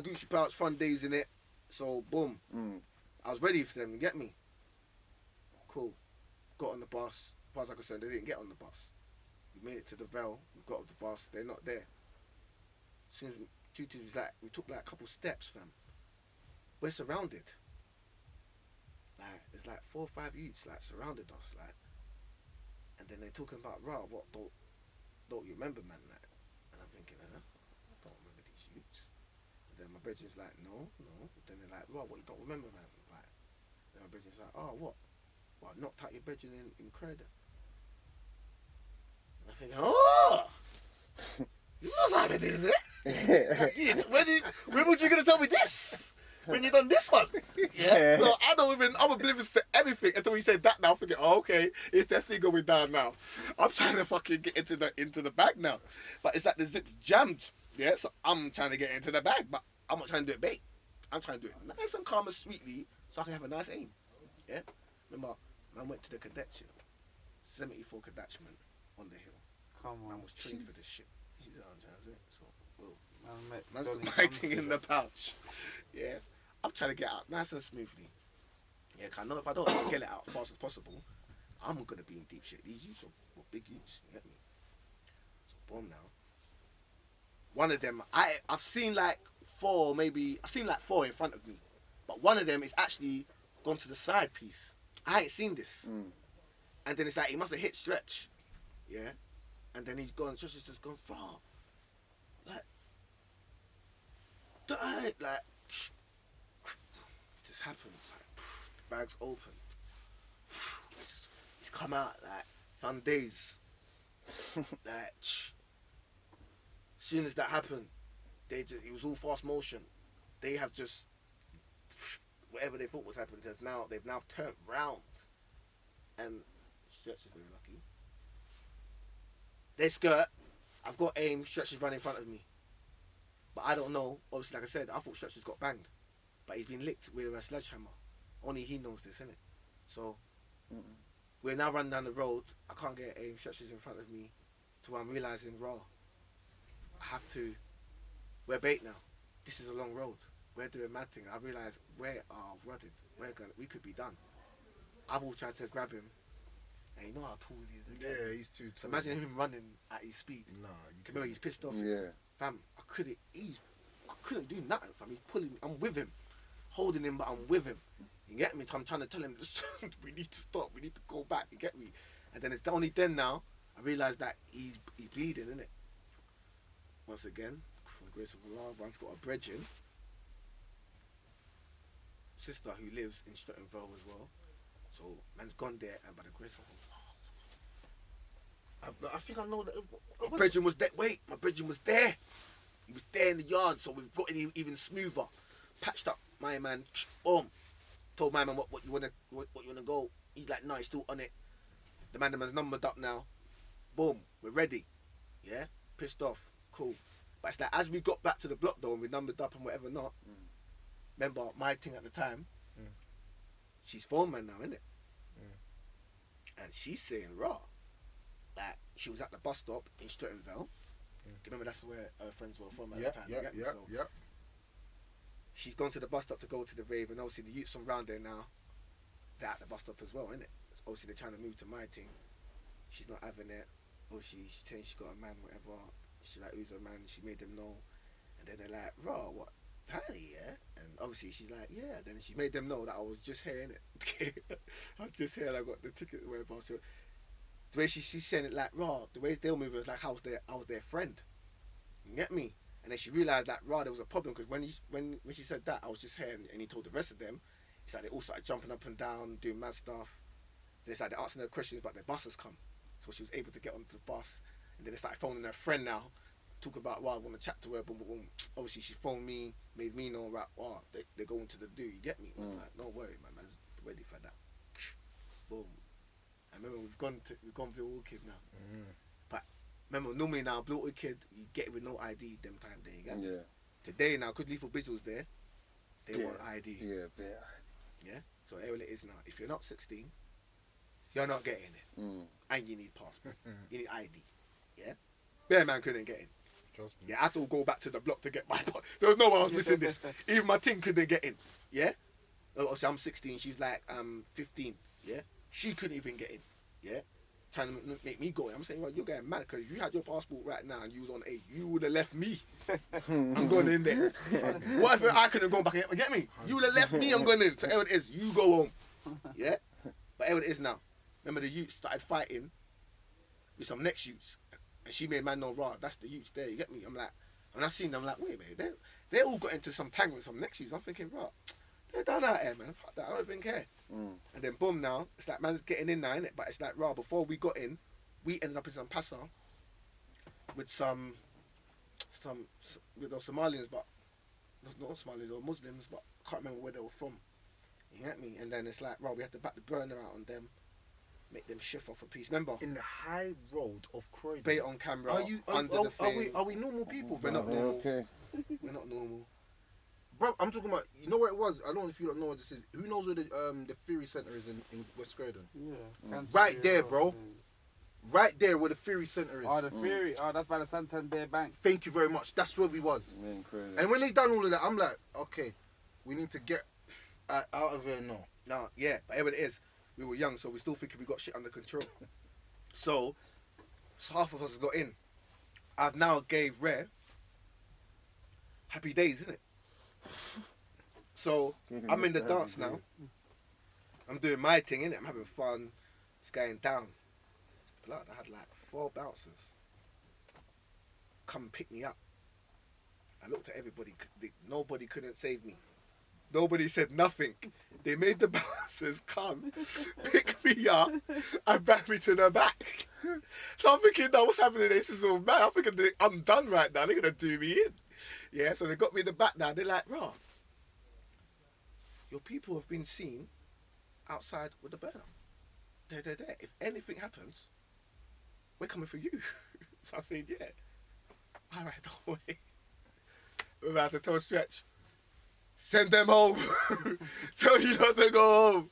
Gucci pouch fun days in it. So boom. I was ready for them to get me. Cool. Got on the bus. As far as I'm concerned, they didn't get on the bus. We made it to the Vale. We got off the bus. They're not there. As soon as we took like a couple steps, fam. We're surrounded. Like there's like 4 or 5 youths like surrounded us, like, and then they're talking about, rah, what don't you remember, man? Like, and I'm thinking, I don't remember these youths. And then my brethren's like, no. Then they're like, rah, what, you don't remember, man? Like, Then my bedroom's like, oh, what? Well, I knocked out your bedroom in cred. And I'm thinking, oh, this is what's happening, is it? When was you going to tell me this? When you done this one? Yeah. So I'm oblivious to everything until he said that now. I'm thinking, oh, okay, it's definitely going down now. I'm trying to fucking get into the bag now. But it's like the zip's jammed. Yeah, so I'm trying to get into the bag, but I'm not trying to do it bait. I'm trying to do it nice and calm and sweetly so I can have a nice aim. Yeah? Remember, I went to the cadets, 74 cadetment on the hill. Come I on. was trained for this shit. You know what I'm trying to say? So, well, Man's man's got my thing in the pouch. Yeah? I'm trying to get out nice and smoothly. Yeah, cause I know if I don't get it out as fast as possible, I'm gonna be in deep shit. These youths are big youths, you get me? So boom now. One of them, I've seen like four in front of me. But one of them is actually gone to the side piece. I ain't seen this. And then it's like he must have hit stretch. Yeah? And then he's gone, Stretch has just gone, raw. Like, this happens. Like, the bag's open. He's come out like fun days. Like, as soon as that happened, it was all fast motion. They have just whatever they thought was happening. They've now turned round, and Stretch is very lucky. They skirt. I've got aim. Stretch is running in front of me. But I don't know. Obviously, like I said, I thought Stretch has got banged. But he's been licked with a sledgehammer. Only he knows this, innit? So, we're now running down the road. I can't get aim. Stretch is in front of me. So I'm realising, raw. I have to... We're bait now. This is a long road. We're doing mad thing. I realise we are rutted. We could be done. I've all tried to grab him. And you know how tall he is. Yeah, he's too So tall. imagine him running at his speed. Nah, you Remember, he's pissed off. Yeah. Fam, I couldn't do nothing, fam. He's pulling me. I'm with him. Holding him, but I'm with him. You get me? I'm trying to tell him, we need to stop. We need to go back. You get me? And then it's only then now I realise that he's bleeding, innit? Once again, from the grace of Allah, one's got a brethren, sister who lives in Stratton Vale as well. So man's gone there, and by the grace of Allah, I think I know that. My brethren was there. Wait, my brethren was there. He was there in the yard, so we've got it even smoother. Patched up my man. Boom. Told my man what you wanna go. He's like, no, he's still on it. The man's numbered up now. Boom, we're ready. Yeah, pissed off. Cool. But it's like as we got back to the block though, and we numbered up and whatever not. Remember my thing at the time. She's phone man now, innit? And she's saying raw. Like she was at the bus stop in Stratton Vale. Remember that's where her friends were from at the time. Yeah. She's gone to the bus stop to go to the rave, and obviously the youths from round there now, they're at the bus stop as well, innit? Obviously they're trying to move to my thing. She's not having it. Obviously she's saying she's got a man, whatever. She's like, who's her man? She made them know. And then they're like, raw, what? Tiny, yeah? And obviously she's like, yeah. Then she made them know that I was just here, innit? I'm just here and I got the ticket or whatever. So the way she's saying it like, raw, the way they'll move it was like I was their friend. You get me? And then she realised that there was a problem because when she said that, I was just here and he told the rest of them, it's like they all started jumping up and down, doing mad stuff. Then it's like they're asking her questions, but their bus has come. So she was able to get onto the bus. And then they started phoning her friend now, talk about, I want to chat to her, boom, boom, boom. Obviously she phoned me, made me know, right, they're going to the do, you get me? I was like, don't worry, man's ready for that. Boom. I remember we've gone Blue Orchid now. But remember, normally now, Blue Orchid, you get it with no ID them time there, you get me? Yeah. Today now, because Lethal Bizzle's there, they want ID. Yeah, bit. Yeah? So all it is now, if you're not 16, you're not getting it. And you need passport. You need ID. Yeah? Bear man couldn't get in. Trust me. Yeah, I had to go back to the block to get my passport. There was no one else missing this. Even my team couldn't get in. Yeah? Obviously I'm 16, she's like 15. Yeah? She couldn't even get in. Yeah? Trying to make me go in. I'm saying, well, you're getting mad because if you had your passport right now and you was on 8, you would have left me. I'm going in there. What if I couldn't go back in? Get me? You would have left me, I'm going in. So it is, you go home. Yeah? But it is now. Remember the youths started fighting with some next youths. And she made man know, right, that's the youths there, you get me? I'm like, when I seen them, I'm like, wait a minute, they all got into some tangle with some next youths. I'm thinking, right, They're done out here, man. Fuck that. I don't even care. Mm. And then boom, now it's like man's getting in now, innit? But it's like raw. Before we got in, we ended up in some pasta with some with those Somalians, but not Somalians or Muslims, but I can't remember where they were from. You get me? And then it's like, raw. We had to back the burner out on them, make them shift off a piece. Remember? In the high road of Croydon. Bait on camera. Are under the thing. we normal people? We're not normal. Okay. We're not normal. Bro, I'm talking about, you know where it was? I don't know if you don't know what this is. Who knows where the Fury Centre is in West Croydon? Yeah. Right there, bro. Right there where the Fury Centre is. Oh, the Fury. Oh, that's by the Santander Bank. Thank you very much. That's where we was. And when they done all of that, I'm like, okay, we need to get out of here now. No, yeah, but here it is. We were young, so we still thinking we got shit under control. So half of us has got in. I've now gave Rare happy days, innit? So I'm in the dance now. I'm doing my thing, innit? I'm having fun. It's going down. Blood, I had like 4 bouncers come pick me up. I looked at everybody. Nobody couldn't save me. Nobody said nothing. They made the bouncers come, pick me up, and back me to the back. So I'm thinking, no, what's happening? This is all mad. I'm thinking, I'm done right now. They're going to do me in. Yeah, so they got me in the back now. They're like, Rob, your people have been seen outside with the burner. There. If anything happens, we're coming for you. So I said, yeah. All right, don't worry. We're about to tell Stretch, send them home. Tell you not to go home.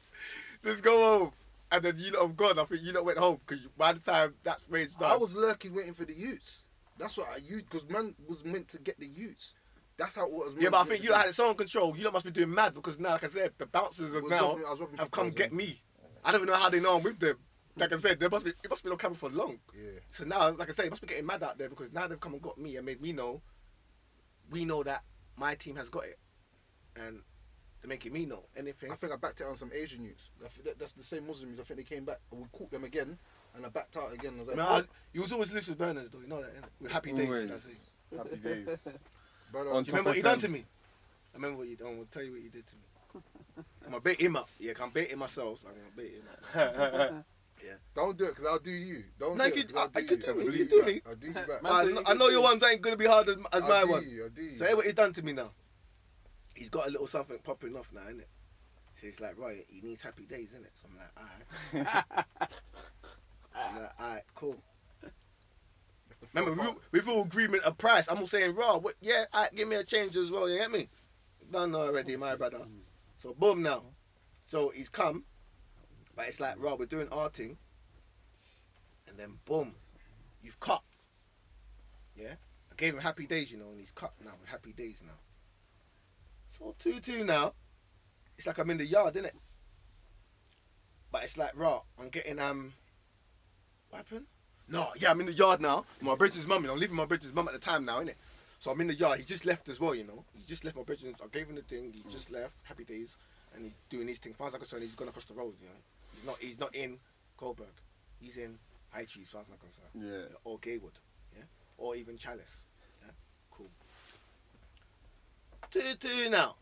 Just go home. And then you lot have gone. I think you lot went home because by the time that's rage done. I was lurking waiting for the youths. That's what I used, because man was meant to get the youths. That's how it was. Yeah, but I think you had it so on control. You lot must be doing mad because now, like I said, the bouncers have now have come get me. I don't even know how they know I'm with them. Like I said, it must be on camera for long. Yeah. So now, like I said, it must be getting mad out there because now they've come and got me and made me know. We know that my team has got it, and they're making me know anything. I think I backed it on some Asian youths. That's the same Muslims. I think they came back and we caught them again, and I backed out again. I was like, Man, you was always loose with burners though. You know that, innit? With happy days. Always. should I say. Happy days. brother, On Do you remember what top he of done them. to me? I remember what you done. I'll tell you what you did to me. I'm gonna bait him up. Yeah, I'm baiting myself. So I'm gonna bait him up. don't do it because I'll do you. Don't No, do you it. could- 'cause I'll I could you. do me, I'll you you could do back. me. I'll do you back. I know your ones ain't gonna be hard as I'll my do one. you, I'll do you. So hear what he's done to me now. He's got a little something popping off now, innit? So he's like, right, he needs happy days, innit? So I'm like, alright, cool. Remember, we've all agreement of price. I'm all saying, raw, yeah, give me a change as well, you get me? Done already, my brother. So boom now. So he's come, but it's like, raw, we're doing our thing. And then boom, you've cut. Yeah? I gave him happy days, you know, and he's cut now with happy days now. So 2-2 now. It's like I'm in the yard, innit? But it's like, raw, I'm getting, what happened? No, yeah, I'm in the yard now. My brethren's mum, you know, I'm leaving my brethren's mum at the time now, innit? So I'm in the yard. He just left as well, you know. He just left my brethren's. I gave him the thing. He just left. Happy days. And he's doing his thing. As far as I'm concerned, he's gone across the road, you know. He's not in Goldberg. He's in High Cheese, as far as I'm concerned. Yeah. Or Gaywood. Yeah. Or even Chalice. Yeah. Cool. 2-2 now.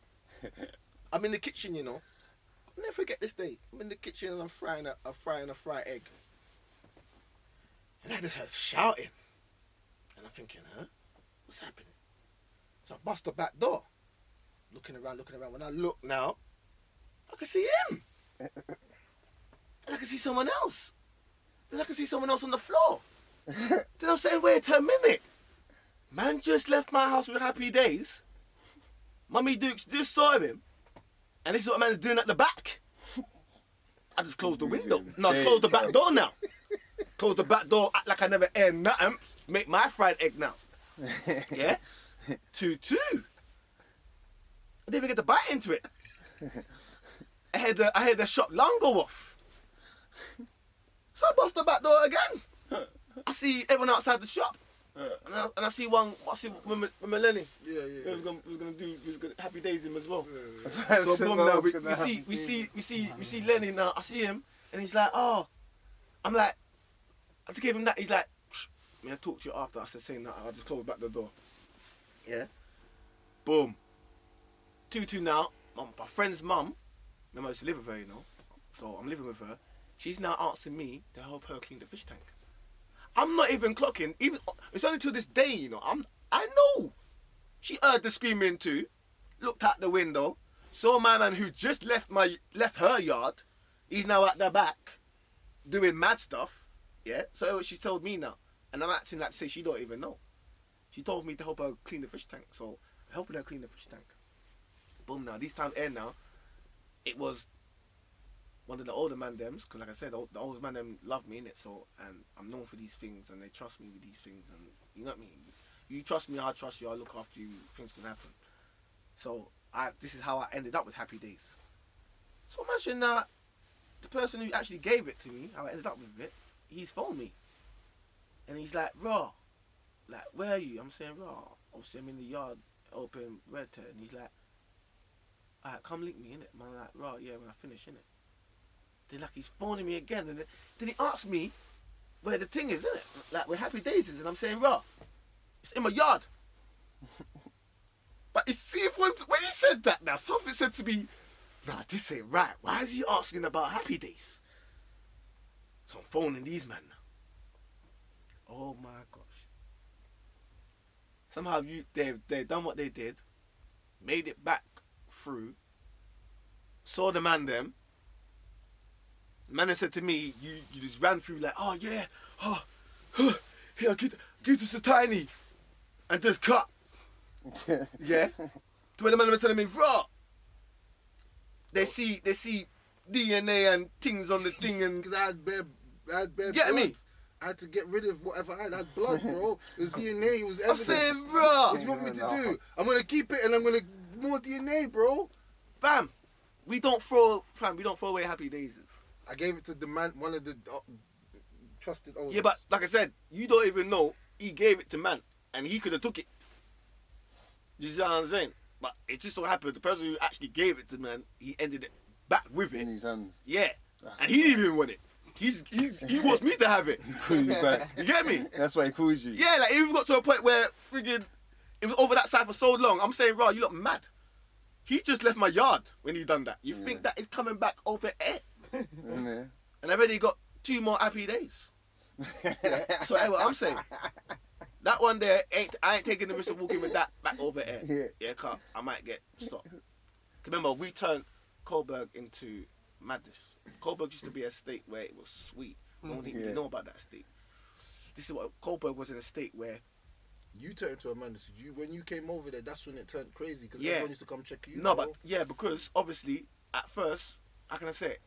I'm in the kitchen, you know. I'll never forget this day. I'm in the kitchen and I'm frying a fried egg. And I just heard shouting. And I'm thinking, huh? What's happening? So I bust the back door. Looking around. When I look now, I can see him. And I can see someone else. Then I can see someone else on the floor. Then I'm saying, wait a minute. Man just left my house with happy days. Mummy Dukes just saw him. And this is what man's doing at the back. I just closed the window. No, I closed the back door now. Close the back door, act like I never ate nothing. Make my fried egg now. Yeah? 2-2. I didn't even get to bite into it. I had the shop lamp go off. So I bust the back door again. I see everyone outside the shop. And I see one, with Lenny. Yeah. He was gonna happy days him as well. So So boom, now we see Lenny now. I see him and he's like, oh, I'm like, I just gave him that. He's like, may I talk to you after? I said, saying that, I just closed back the door. Yeah. Boom. 2-2 now. my friend's mum, remember I used to live with her, you know, so I'm living with her. She's now asking me to help her clean the fish tank. I'm not even clocking. Even it's only to this day, you know. I know. She heard the screaming too. Looked out the window, saw my man who just left her yard. He's now at the back, doing mad stuff. Yeah. So she's told me now, and I'm acting like to say she don't even know. She told me to help her clean the fish tank, so I'm helping her clean the fish tank. Boom! Now this time end now, it was one of the older man dems, because like I said, the older man them love me, innit? So, and I'm known for these things, and they trust me with these things, and you know what I mean? You trust me, I trust you, I look after you, things can happen. So, this is how I ended up with Happy Days. So imagine that the person who actually gave it to me, how I ended up with it, he's phoned me. And he's like, raw, like, where are you? I'm saying, raw, obviously I'm in the yard, open red tear, and he's like, alright, come link me, innit? Man, like, raw, yeah, when I finish, innit? Then like he's phoning me again, and then he asks me where the thing is, innit? Like where Happy Days is, and I'm saying, "Raw, it's in my yard." But you see, when he said that, now something said to me, "Nah, this ain't right. Why is he asking about Happy Days?" So I'm phoning these men now. Oh my gosh! Somehow they've done what they did, made it back through, saw the man them. Man said to me, you just ran through like, oh yeah, here, give this a tiny, and just cut. Yeah. To when the man was telling me, raw. They see DNA and things on the thing, and Because I had bare get blood. me? I had to get rid of whatever I had. I had blood, bro. It was DNA. It was I'm evidence. saying, raw. What do you want me to do? I'm gonna keep it, and I'm gonna more DNA, bro. Fam, we don't throw away Happy Days. I gave it to the man, one of the trusted owners. Yeah, but like I said, you don't even know he gave it to man, and he could have took it. You see what I'm saying? But it just so happened the person who actually gave it to man, he ended it back with In it. his hands. Yeah, and he didn't even want it. He wants me to have it. Call you back. You get me? That's why he calls you. Yeah, like it even got to a point where friggin' it was over that side for so long. I'm saying, "Raw, you look mad." He just left my yard when he done that. You think that is coming back over air? Yeah. And I've already got 2 more Happy Days. Yeah. So that's what I'm saying. That one there, I ain't taking the risk of walking with that back over air. Yeah, cause I might get stopped. Remember, we turned Coburg into madness. Coburg used to be a state where it was sweet. No one didn't know about that state. This is what Coburg was in a state where You turned into a man. When you came over there, that's when it turned crazy because Yeah. everyone used to come check you. no, bro. but yeah, because obviously at first, how can I say it?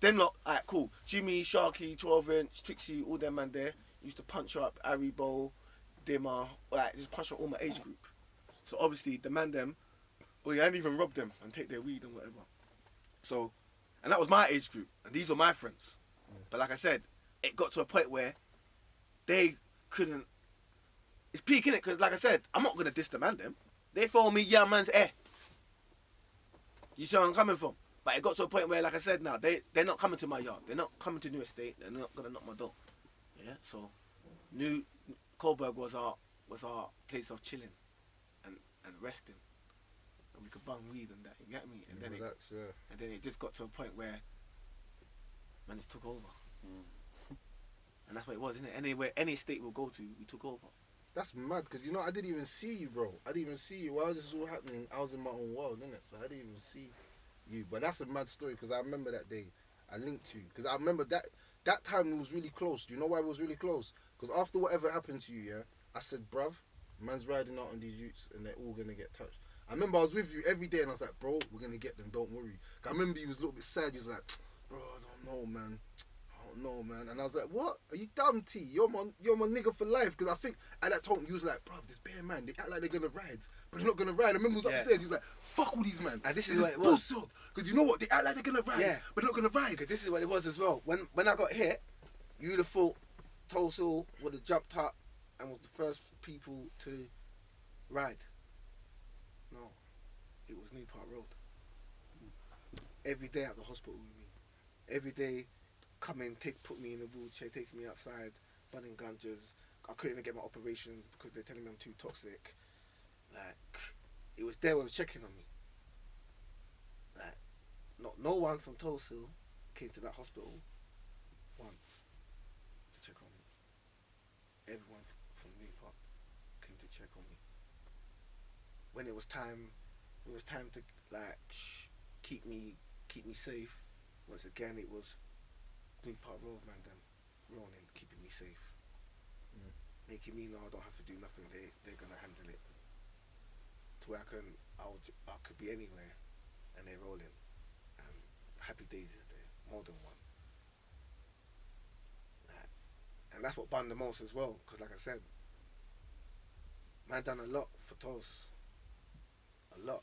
Them lot, alright, cool. Jimmy, Sharky, 12-inch, Trixie, all them man there used to punch up Haribo, Dimmer, like just punch up all my age group. So obviously the man them, well, I didn't even rob them and take their weed and whatever. So, and that was my age group, and these were my friends. But like I said, it got to a point where they couldn't. It's peak, innit? Because like I said, I'm not gonna diss the man them. They phone me, yeah, man's air. You see where I'm coming from? But it got to a point where, like I said, now they're not coming to my yard. They're not coming to New Estate. They're not gonna knock my door. Yeah. So, New Coburg was our place of chilling and resting, and we could bung weed and that. You get me? And then Relax, and then it just got to a point where man just took over. And that's what it was, isn't it? Anywhere, any estate we'll go to, we took over. That's mad because I didn't even see you, bro. I didn't even see you while this was all happening. I was in my own world, innit? So I didn't even see you. But that's a mad story because I remember that day. I linked you because I remember that time it was really close. Do you know why it was really close? Because after whatever happened to you, yeah, I said, bruv, man's riding out on these youths and they're all gonna get touched. I remember I was with you every day and I was like, bro, we're gonna get them. Don't worry. I remember you was a little bit sad. You was like, bro, I don't know, man. No, man. And I was like, what? Are you dumb, T? You're my nigga for life. Because I think at that time, you was like, bruv, this bare man, they act like they're going to ride, but they're not going to ride. I remember he was upstairs, he was like, fuck all these man. And this is what it was. Because you know what? They act like they're going to ride, but they're not going to ride. Because this is what it was as well. When I got hit, you'd have thought Tulsa would have jumped up and was the first people to ride. No. It was New Park Road. Every day at the hospital with me. Every day, come in, put me in a wheelchair, taking me outside, bunning ganjas. I couldn't even get my operation because they're telling me I'm too toxic. Like, it was there, they was checking on me. no one from Tulsa came to that hospital once to check on me. Everyone from New Park came to check on me. When it was time to like keep me safe. Once again, it was New Park Road man, them rolling, keeping me safe, making me know I don't have to do nothing. They're gonna handle it. To where I could be anywhere, and they're rolling. Happy days is there, more than one. And that's what banned the most as well, because like I said, man done a lot for Toss. A lot.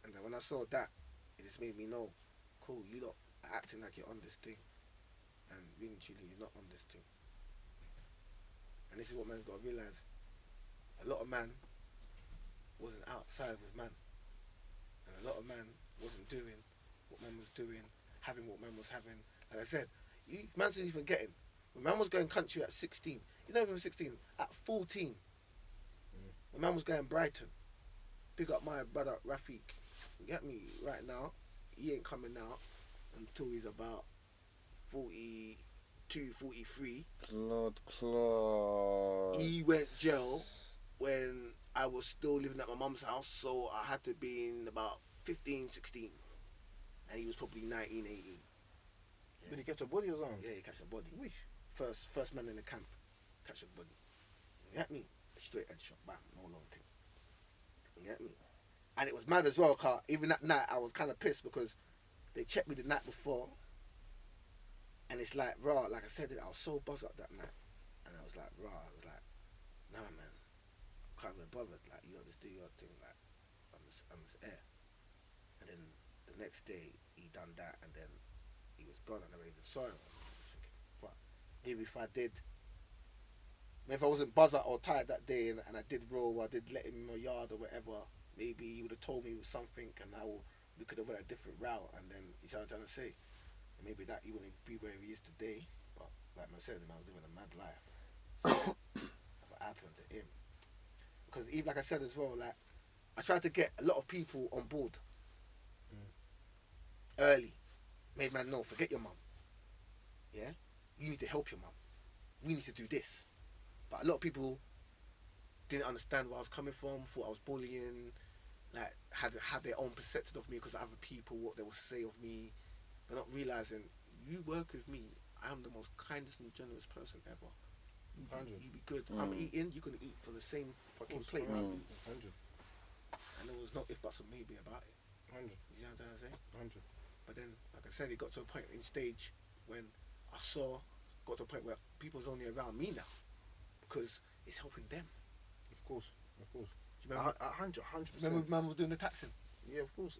And then when I saw that, it just made me know, cool, you lot are acting like you're on this thing. And really and truly, you're not on this thing. And this is what man's got to realise. A lot of man wasn't outside with man. And a lot of man wasn't doing what man was doing, having what man was having. Like I said, man's not even getting. When man was going country at 16, you know, even 16, at 14, when man was going Brighton, pick up my brother Rafiq. You get me? Right now, he ain't coming out until he's about 42, 43. Claude. He went jail when I was still living at my mum's house, so I had to be in about 15, 16. And he was probably 19, 18. Did he catch a body or something? Yeah, he catch a body. First man in the camp, catch a body. You get me? Straight headshot, bam, no long thing. You get me? And it was mad as well, cause even that night I was kind of pissed because they checked me the night before. And it's like, raw, like I said, I was so buzzed up that night. And I was like, raw, I was like, nah man, can't be bothered. Like, you know, just do your thing, like, on this air. And then the next day, he done that, and then he was gone, and I never even saw him. I was thinking, fuck. Maybe if I wasn't buzzed or tired that day, and I did roll, or I did let him in my yard or whatever, maybe he would have told me it was something, and we could have went a different route, and then you know what I'm trying to say. And maybe that he wouldn't be where he is today, but like I said, I was living a mad life. So, what happened to him? Because even like I said as well, like I tried to get a lot of people on board early. Made man know, forget your mum. Yeah, you need to help your mum. We need to do this. But a lot of people didn't understand where I was coming from. Thought I was bullying. Like had their own perception of me because of other people, what they will say of me. They're not realizing you work with me. I am the most kindest and generous person ever. You be good. I'm eating. You're gonna eat from the same fucking plate. 100. And there was no if buts or maybe about it. 100. You know what I'm saying? 100. But then, like I said, it got to a point in stage when got to a point where people's only around me now because it's helping them. Of course. Do you remember? 100%. Remember when man was doing the taxing? Yeah, of course.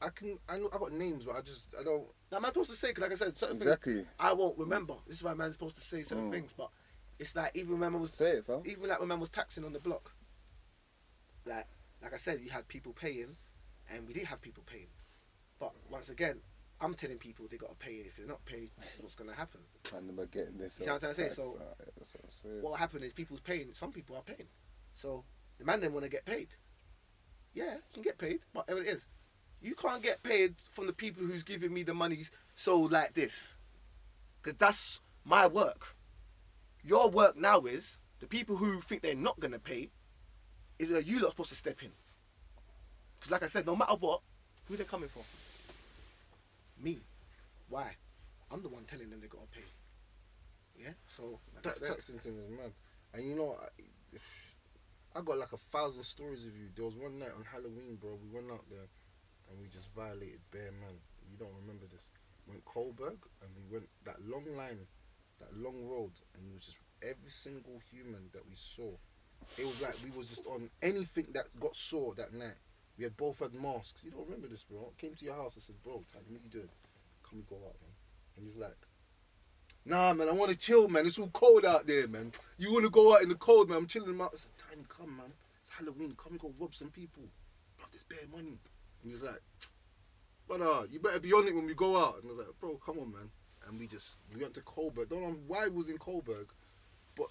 I know I got names, but I don't. Now, man's supposed to say, because like I said, certain Exactly. things I won't remember. This is why man's supposed to say certain things, but it's like even when man was Say it, fam. even like when man was taxing on the block, like I said, you had people paying, and we did have people paying. But once again, I'm telling people they got to pay, and if they're not paid, this is what's going to happen. And they're getting this. You know what I'm saying? So that's what I'm saying. what happened is people's paying. Some people are paying, so the man then want to get paid. Yeah, you can get paid, but whatever it is, you can't get paid from the people who's giving me the money. So like this, because that's my work. Your work now is the people who think they're not gonna pay. Is where you lot supposed to step in. Because like I said, no matter what, who they're coming for? Me. Why? I'm the one telling them they gotta pay. Yeah. So like That taxing thing is mad. And you know, I got like 1,000 stories of you. There was one night on Halloween, bro. We went out there and we just violated bare man. You don't remember this? We went Coburg and we went that long line, that long road, and it was just every single human that we saw. It was like we was just on anything that got saw that night. We had both had masks. You don't remember this, bro? I came to your house. I said, bro, Tiny, what you doing? Can we go out, man? And he's like, nah, man, I want to chill, man. It's all cold out there, man. You want to go out in the cold, man? I'm chilling out. I said, Tiny, come, man. It's Halloween. Come and go rob some people. Bro, there's bare money. And he was like, brother, you better be on it when we go out. And I was like, bro, come on, man. And we went to Coburg. Don't know why it was in Coburg, but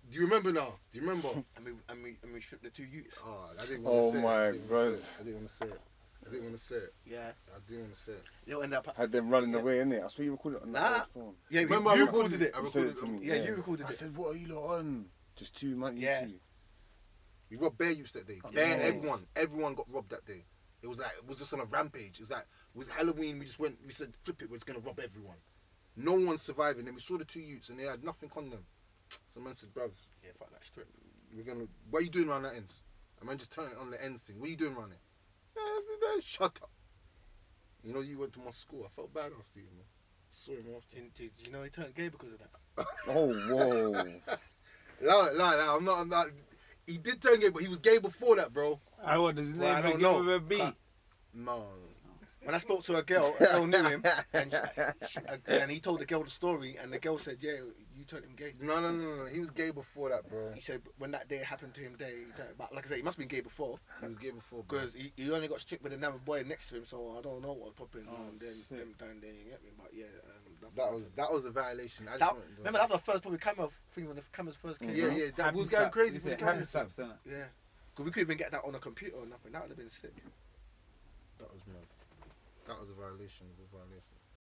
do you remember now? Do you remember? and we stripped the two youths. Oh, I didn't want to say it. my I didn't God. want to say it. I didn't want to say it. Yeah. I didn't want to say it. They'll end up. Had them running away, innit? I saw you recorded it on Nah. that old phone. Yeah, Remember I you recorded recorded it. I You said recorded it to me. Yeah, you recorded I it. said, what are you lot on? Just 2 months. Yeah. We robbed bare youths that day. Oh, Bare nice. everyone got robbed that day. It was just on a rampage. It was Halloween. We said flip it. We're just gonna rob everyone. No one's surviving. Then we saw the 2 youths and they had nothing on them. So man said, bruv, Yeah, fuck that strip. what are you doing around that ends? And man just turned it on the ends thing. What are you doing around it? Shut up. You know you went to my school. I felt bad after you, man. Saw him after. Did you know he turned gay because of that? Oh, whoa. No, I'm not. He did turn gay, but he was gay before that, bro. What does his Well, I name don't begin know. with a B? No. When I spoke to a girl knew him, and he told the girl the story, and the girl said, "Yeah, you turned him gay." No. He was gay before that, bro. He said when that day happened to him, but like I said, he must have been gay before He was gay before, bro. because he only got stripped with another boy next to him. So I don't know what was popping. and then shit. them down there, you get me? But yeah, That was a violation. I just That, wanted to- remember that was the first probably camera thing when the cameras first came. Yeah, out? yeah. That was going crazy for the Happy cameras. slaps, innit? Yeah. Because we couldn't even get that on a computer or nothing. That would have been sick. That was mad. That was a violation.